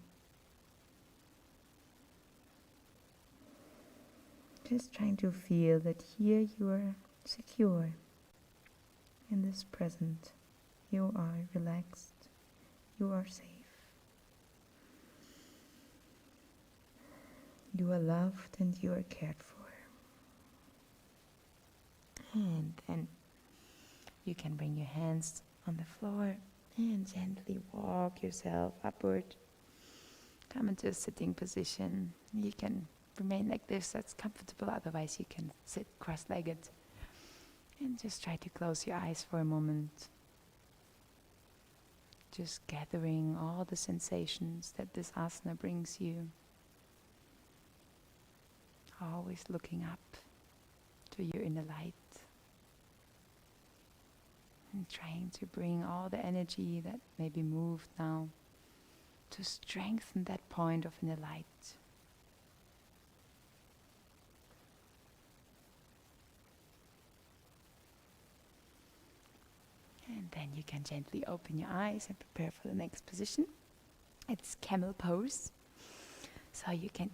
Just trying to feel that here you are secure. In this present, you are relaxed, you are safe. You are loved and you are cared for. And then you can bring your hands on the floor and gently walk yourself upward. Come into a sitting position. You can remain like this, that's comfortable, otherwise you can sit cross-legged. And just try to close your eyes for a moment. Just gathering all the sensations that this asana brings you. Always looking up to your inner light. And trying to bring all the energy that may be moved now to strengthen that point of inner light. And then you can gently open your eyes and prepare for the next position. It's Camel Pose. So you can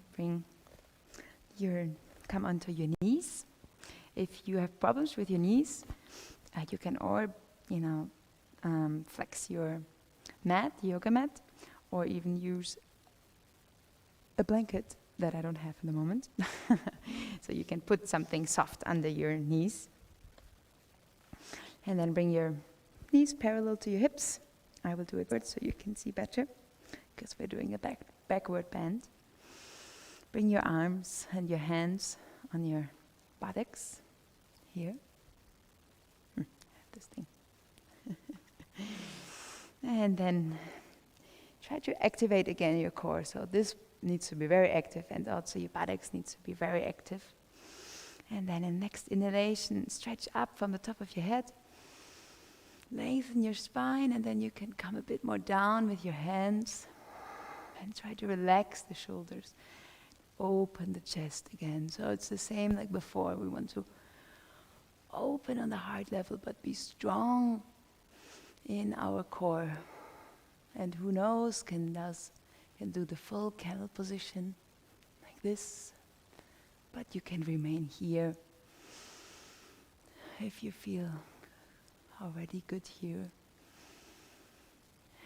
come onto your knees. If you have problems with your knees, you can flex your mat, yoga mat, or even use a blanket that I don't have at the moment. So you can put something soft under your knees. And then bring your knees parallel to your hips. I will do it so you can see better, because we're doing a backward bend. Bring your arms and your hands on your buttocks. Here. I have this thing. And then try to activate again your core. So this needs to be very active, and also your buttocks needs to be very active. And then in next inhalation, stretch up from the top of your head. Lengthen your spine, and then you can come a bit more down with your hands. And try to relax the shoulders. Open the chest again. So it's the same like before. We want to open on the heart level, but be strong in our core. And who knows, can do the full camel position like this. But you can remain here if you feel already good here.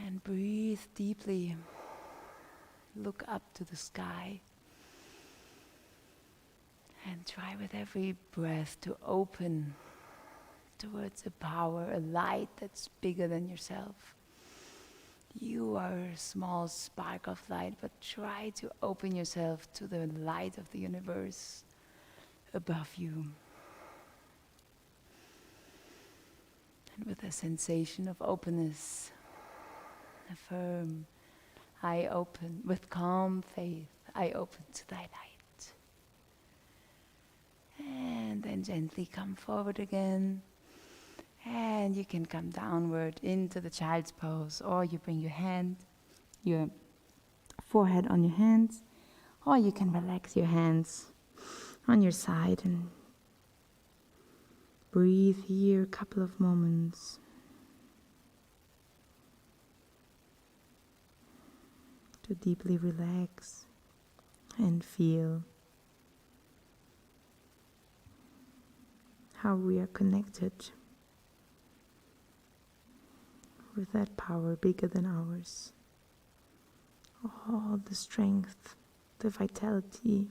And breathe deeply. Look up to the sky. And try with every breath to open towards a power, a light that's bigger than yourself. You are a small spark of light, but try to open yourself to the light of the universe above you. And with a sensation of openness, affirm, I open with calm faith, I open to thy light. And then gently come forward again. And you can come downward into the child's pose, or you bring your forehead on your hands, or you can relax your hands on your side and breathe here a couple of moments. To deeply relax and feel how we are connected with that power bigger than ours. All the strength, the vitality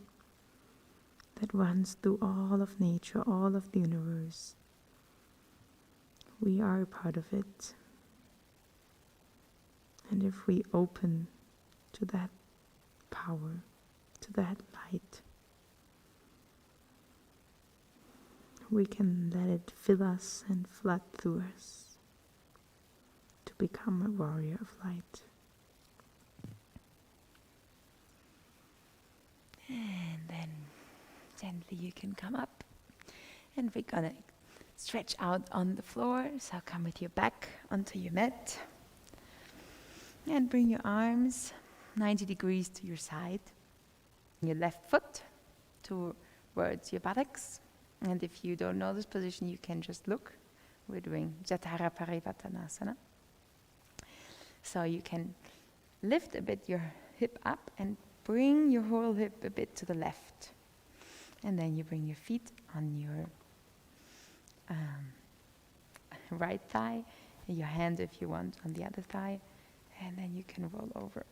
that runs through all of nature, all of the universe. We are a part of it. And if we open to that power, to that light, we can let it fill us and flood through us to become a warrior of light. And then gently you can come up, and we're gonna stretch out on the floor. So come with your back onto your mat and bring your arms 90 degrees to your side. Your left foot towards your buttocks. And if you don't know this position, you can just look. We're doing Jatara Parivartanasana. So you can lift a bit your hip up and bring your whole hip a bit to the left. And then you bring your feet on your right thigh, and your hand, if you want, on the other thigh. And then you can roll over.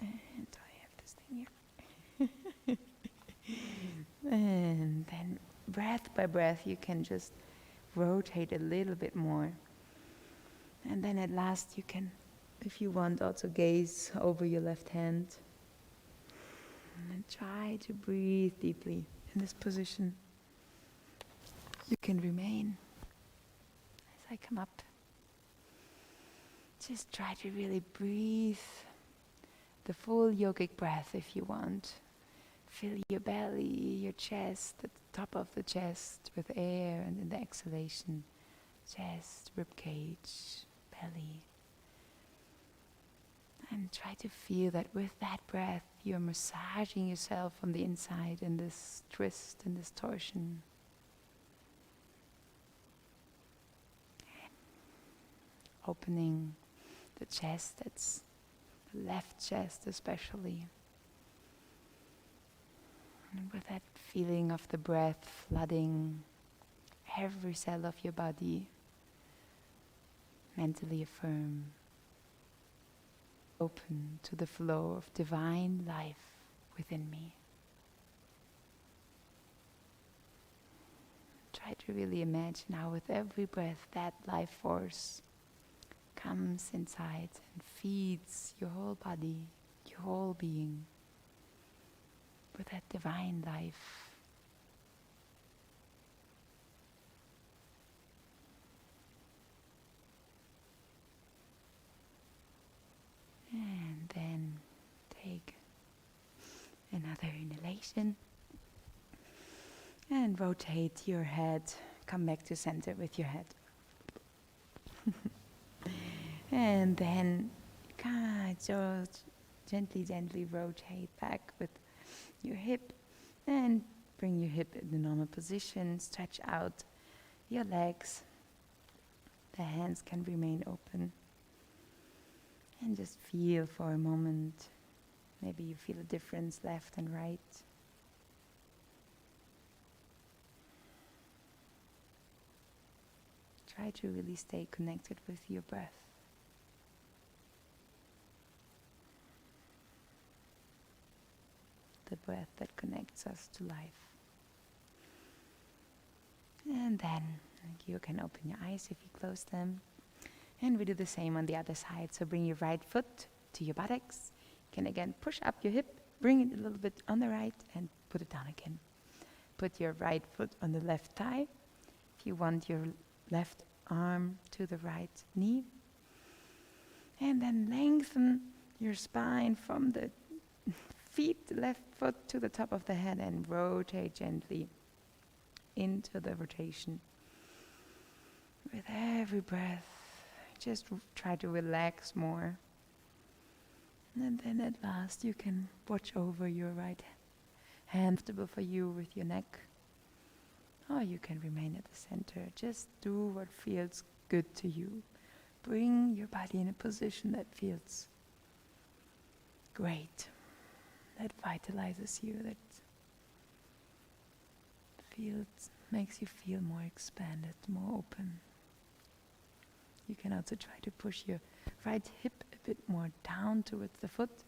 And I have this thing here. And then breath by breath, you can just rotate a little bit more. And then at last you can, if you want, also gaze over your left hand. And try to breathe deeply in this position. You can remain as I come up. Just try to really breathe the full yogic breath if you want. Fill your belly, your chest, at the top of the chest with air, and in the exhalation, chest, ribcage, belly. And try to feel that with that breath, you're massaging yourself from the inside in this twist and this torsion. Opening the chest, that's the left chest especially. And with that feeling of the breath flooding every cell of your body, mentally affirm, open to the flow of divine life within me. Try to really imagine how with every breath that life force comes inside and feeds your whole body, your whole being, with that divine life. And then take another inhalation. And And rotate your head. Come back to center with your head. And then just gently rotate back with your hip and bring your hip in the normal position. Stretch out your legs. The hands can remain open. And just feel for a moment. Maybe you feel a difference left and right. Try to really stay connected with your breath. The breath that connects us to life. And then you can open your eyes if you close them. And we do the same on the other side. So bring your right foot to your buttocks. You can again push up your hip, bring it a little bit on the right and put it down again. Put your right foot on the left thigh. If you want your left arm to the right knee. And then lengthen your spine from the feet, the left foot to the top of the head and rotate gently into the rotation. With every breath, just try to relax more. And then at last you can watch over your right hand, comfortable for you with your neck. Or you can remain at the center. Just do what feels good to you. Bring your body in a position that feels great, that vitalizes you, that makes you feel more expanded, more open. You can also try to push your right hip a bit more down towards the foot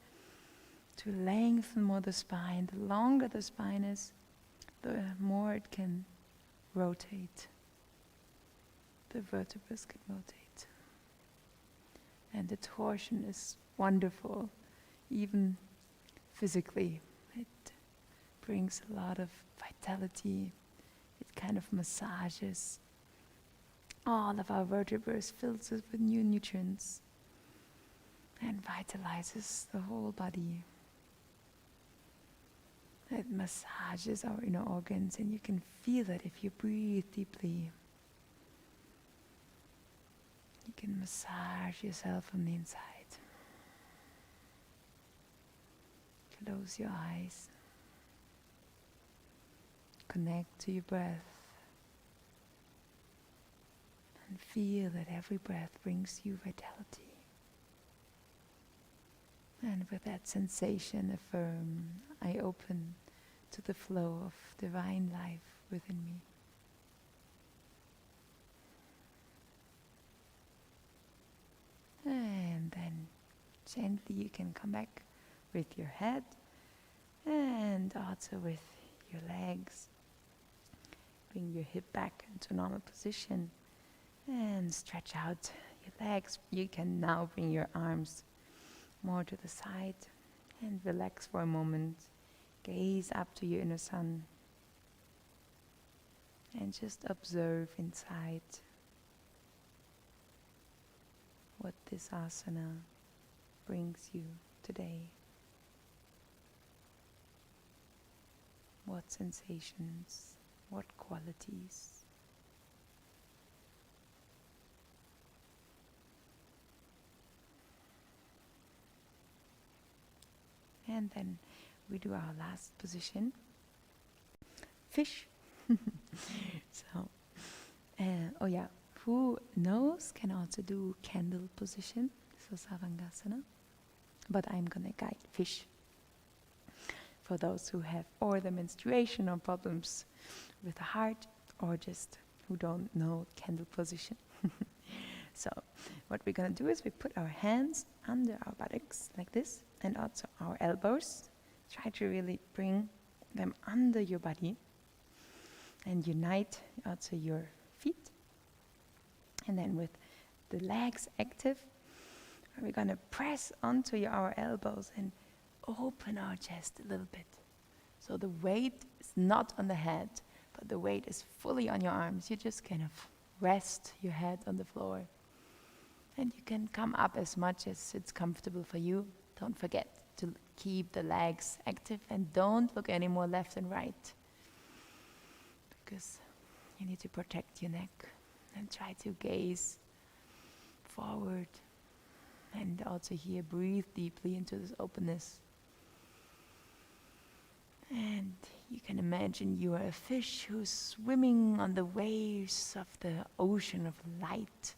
to lengthen more the spine. The longer the spine is, the more it can rotate. The vertebrae can rotate. And the torsion is wonderful, even physically. It brings a lot of vitality. It kind of massages all of our vertebrae, fills us with new nutrients, and vitalizes the whole body. It massages our inner organs, and you can feel it if you breathe deeply. You can massage yourself from the inside. Close your eyes. Connect to your breath. And feel that every breath brings you vitality. And with that sensation, affirm, I open to the flow of divine life within me. And then gently you can come back with your head and also with your legs. Bring your hip back into normal position and stretch out your legs. You can now bring your arms more to the side and relax for a moment. Gaze up to your inner sun and just observe inside what this asana brings you today. What sensations, what qualities. And then we do our last position, fish. So, who knows can also do candle position, so Savangasana. But I'm gonna guide fish for those who have or the menstruation or problems with the heart, or just who don't know candle position. So what we're gonna do is we put our hands under our buttocks like this, and also our elbows. Try to really bring them under your body and unite also your feet. And then with the legs active, we're gonna press onto our elbows and open our chest a little bit. So the weight is not on the head, but the weight is fully on your arms. You just kind of rest your head on the floor. And you can come up as much as it's comfortable for you. Don't forget to keep the legs active and don't look any more left and right. because you need to protect your neck, and try to gaze forward. And also here, breathe deeply into this openness. And you can imagine you are a fish who's swimming on the waves of the ocean of light.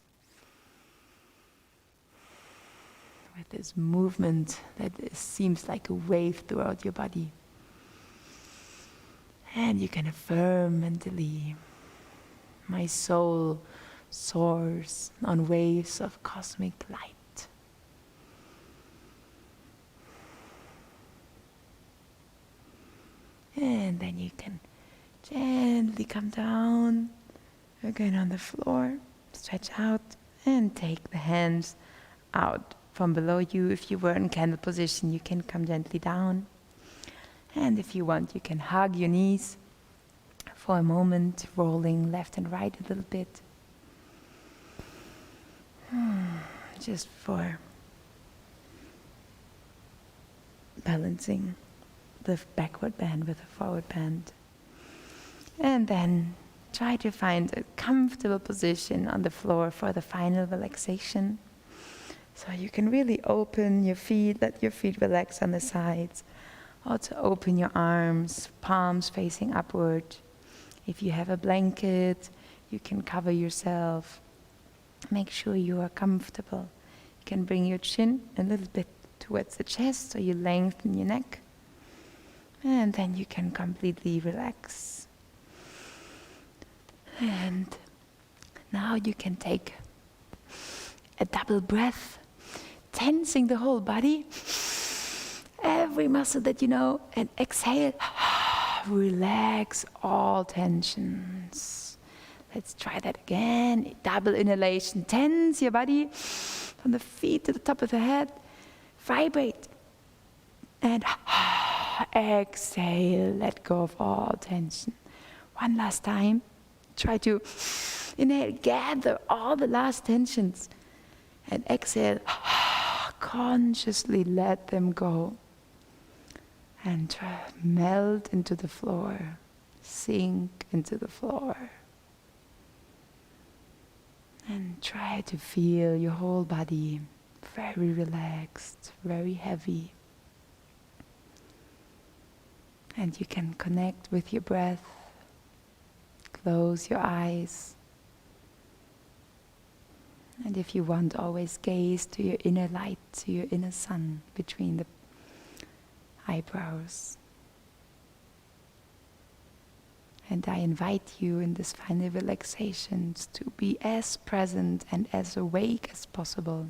With this movement that seems like a wave throughout your body. And you can affirm mentally, my soul soars on waves of cosmic light. And then you can gently come down again on the floor, stretch out, and take the hands out from below you. If you were in candle position, you can come gently down. And if you want, you can hug your knees for a moment, rolling left and right a little bit. Just for balancing the backward bend with the forward bend. And then try to find a comfortable position on the floor for the final relaxation. So you can really open your feet, let your feet relax on the sides. Also open your arms, palms facing upward. If you have a blanket, you can cover yourself. Make sure you are comfortable. You can bring your chin a little bit towards the chest so you lengthen your neck. And then you can completely relax. And now you can take a double breath, tensing the whole body, every muscle that you know, and exhale, relax all tensions. Let's try that again. Double inhalation, tense your body from the feet to the top of the head, vibrate, and exhale, let go of all tension. One last time, try to inhale, gather all the last tensions, and exhale, consciously let them go. And melt into the floor, sink into the floor. And try to feel your whole body very relaxed, very heavy. And you can connect with your breath. Close your eyes. And if you want, always gaze to your inner light, to your inner sun between the eyebrows. And I invite you in this final relaxation to be as present and as awake as possible,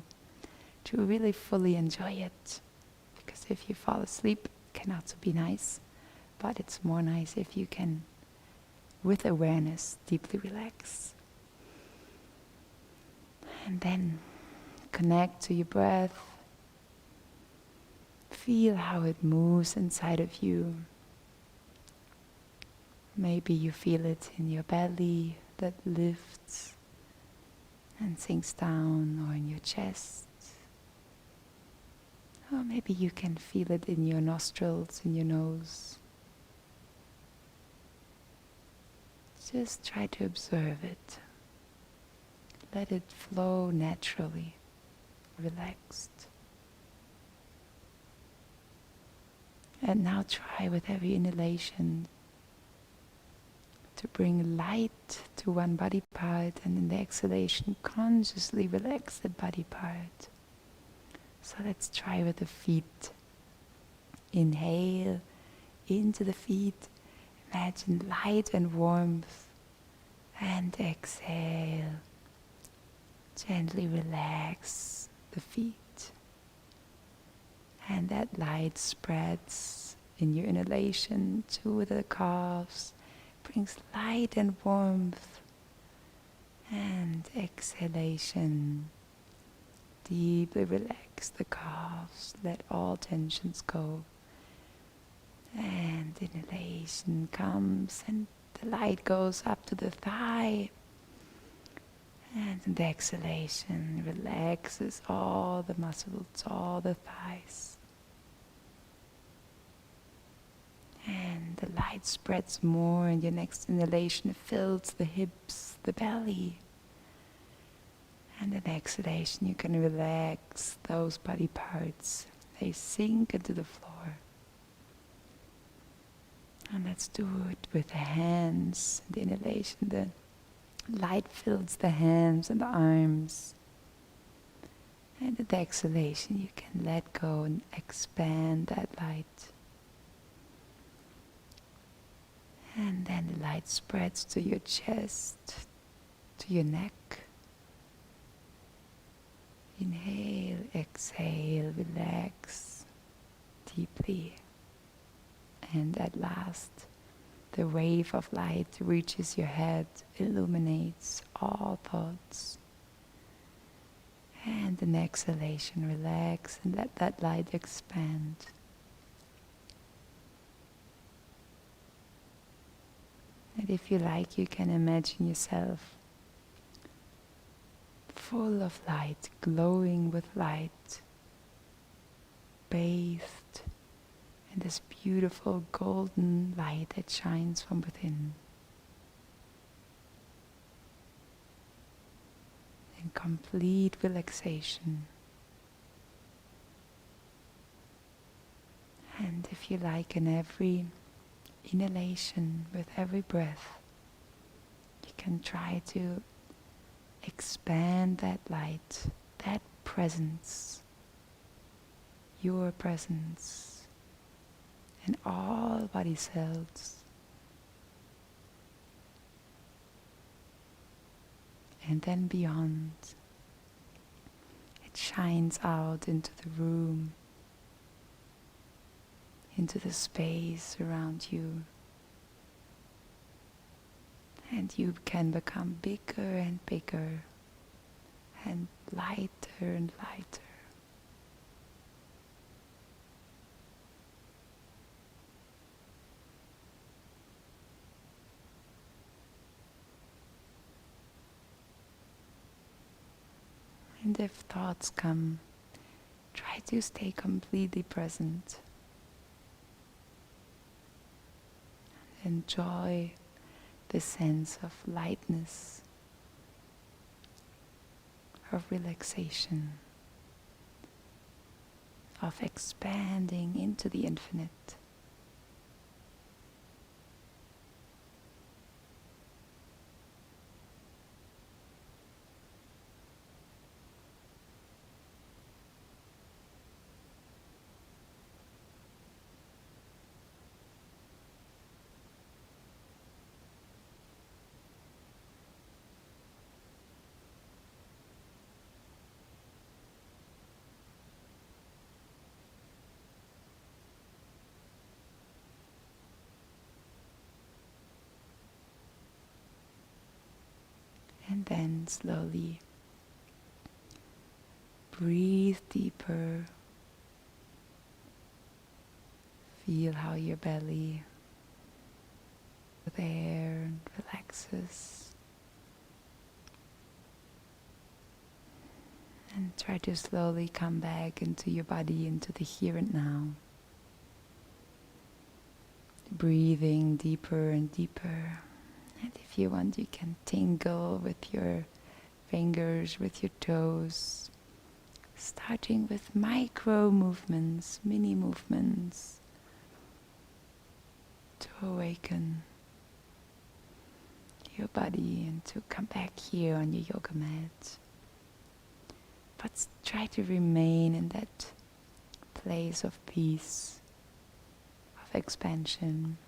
to really fully enjoy it. Because if you fall asleep, it can also be nice. But it's more nice if you can, with awareness, deeply relax. And then connect to your breath. Feel how it moves inside of you. Maybe you feel it in your belly that lifts and sinks down, or in your chest. Or maybe you can feel it in your nostrils, in your nose. Just try to observe it. Let it flow naturally, relaxed. And now try with every inhalation to bring light to one body part, and in the exhalation consciously relax that body part. So let's try with the feet. Inhale into the feet. Imagine light and warmth. And exhale. Gently relax the feet. And that light spreads in your inhalation to the calves. Brings light and warmth. And exhalation. Deeply relax the calves. Let all tensions go. And inhalation comes and the light goes up to the thigh. And the exhalation relaxes all the muscles, all the thighs. And the light spreads more, and your next inhalation fills the hips, the belly. And an exhalation, you can relax those body parts. They sink into the floor. And let's do it with the hands. The inhalation, the light fills the hands and the arms. And at the exhalation, you can let go and expand that light. And then the light spreads to your chest, to your neck. Inhale, exhale, relax deeply. And at last, the wave of light reaches your head, illuminates all thoughts. And an exhalation, relax and let that light expand. And if you like, you can imagine yourself full of light, glowing with light, bathed in this beautiful golden light that shines from within. In complete relaxation. And if you like, in every inhalation, with every breath, you can try to expand that light, that presence, your presence in all body cells. And then beyond, it shines out into the room, into the space around you. And you can become bigger and bigger, and lighter and lighter. And if thoughts come, try to stay completely present. Enjoy the sense of lightness, of relaxation, of expanding into the infinite. And then slowly breathe deeper. Feel how your belly with air relaxes. And try to slowly come back into your body, into the here and now. Breathing deeper and deeper. And if you want, you can tingle with your fingers, with your toes, starting with micro movements, mini movements, to awaken your body and to come back here on your yoga mat. But try to remain in that place of peace, of expansion.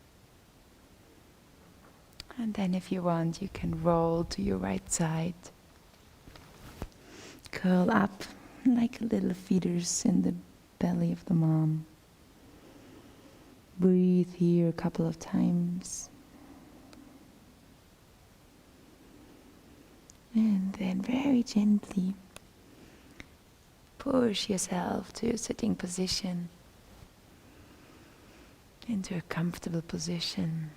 And then if you want, you can roll to your right side. Curl up like little feeders in the belly of the mom. Breathe here a couple of times. And then very gently push yourself to a sitting position, into a comfortable position,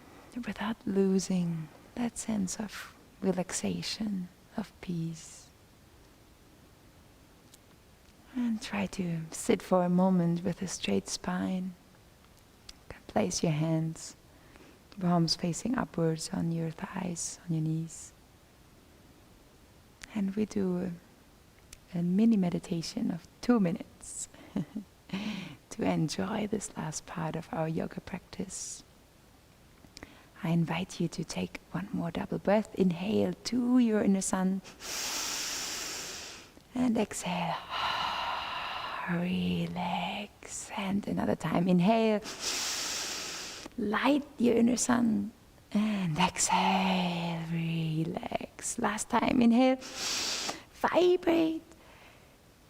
without losing that sense of relaxation, of peace. And try to sit for a moment with a straight spine. Place your hands palms facing upwards on your thighs, on your knees. And we do a mini meditation of 2 minutes to enjoy this last part of our yoga practice. I invite you to take one more double breath. Inhale to your inner sun. And exhale. Relax. And another time. Inhale. Light your inner sun. And exhale. Relax. Last time. Inhale. Vibrate.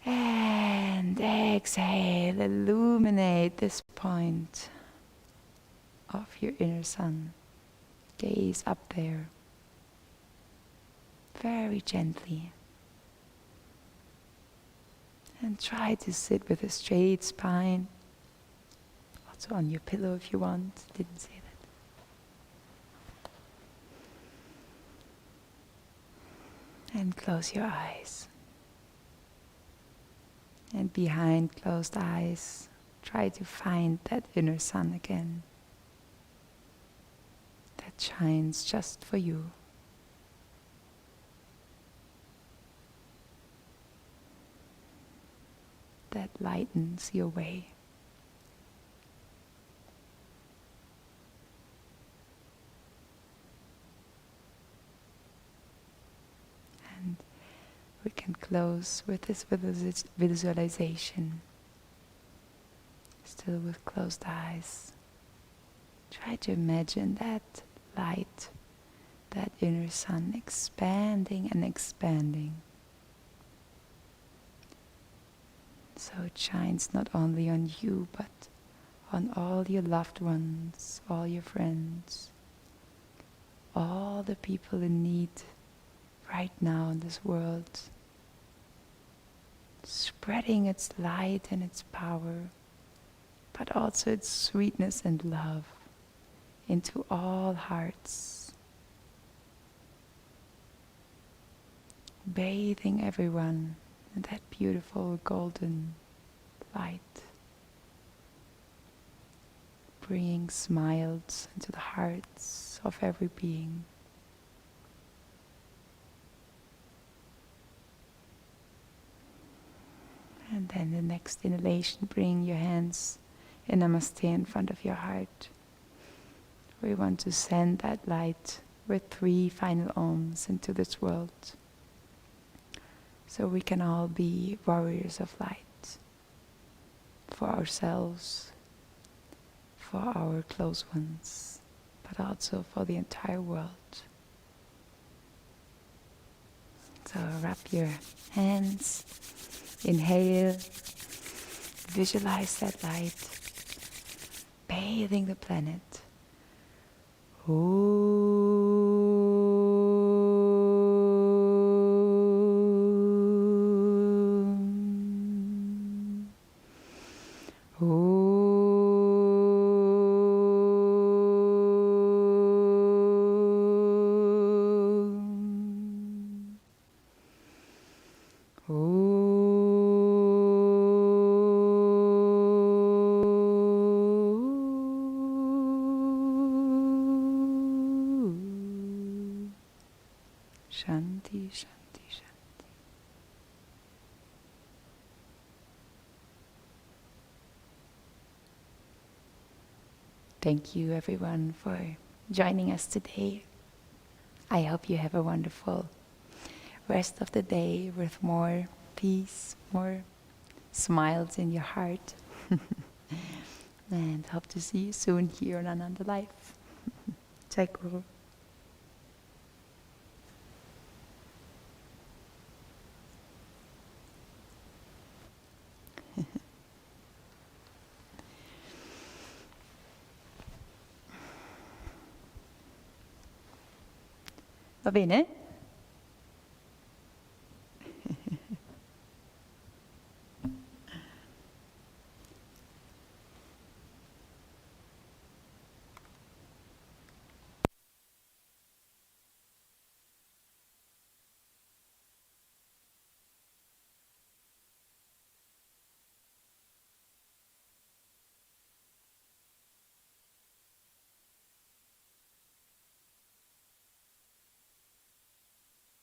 And exhale. Illuminate this point of your inner sun. Gaze up there. Very gently. And try to sit with a straight spine. Also on your pillow if you want. Didn't say that. And close your eyes. And behind closed eyes, try to find that inner sun again. That shines just for you. That lightens your way. And we can close with this visualization. Still with closed eyes. Try to imagine that light, that inner sun expanding and expanding. So it shines not only on you, but on all your loved ones, all your friends, all the people in need right now in this world. Spreading its light and its power, but also its sweetness and love into all hearts. Bathing everyone in that beautiful golden light. Bringing smiles into the hearts of every being. And then the next inhalation, bring your hands in Namaste in front of your heart. We want to send that light with 3 final Oms into this world. So we can all be warriors of light. For ourselves, for our close ones, but also for the entire world. So wrap your hands. Inhale, visualize that light, bathing the planet. Shanti, Shanti, Shanti. Thank you everyone for joining us today. I hope you have a wonderful rest of the day with more peace, more smiles in your heart. And hope to see you soon here on Ananda Life. Jai Guru. Va bene?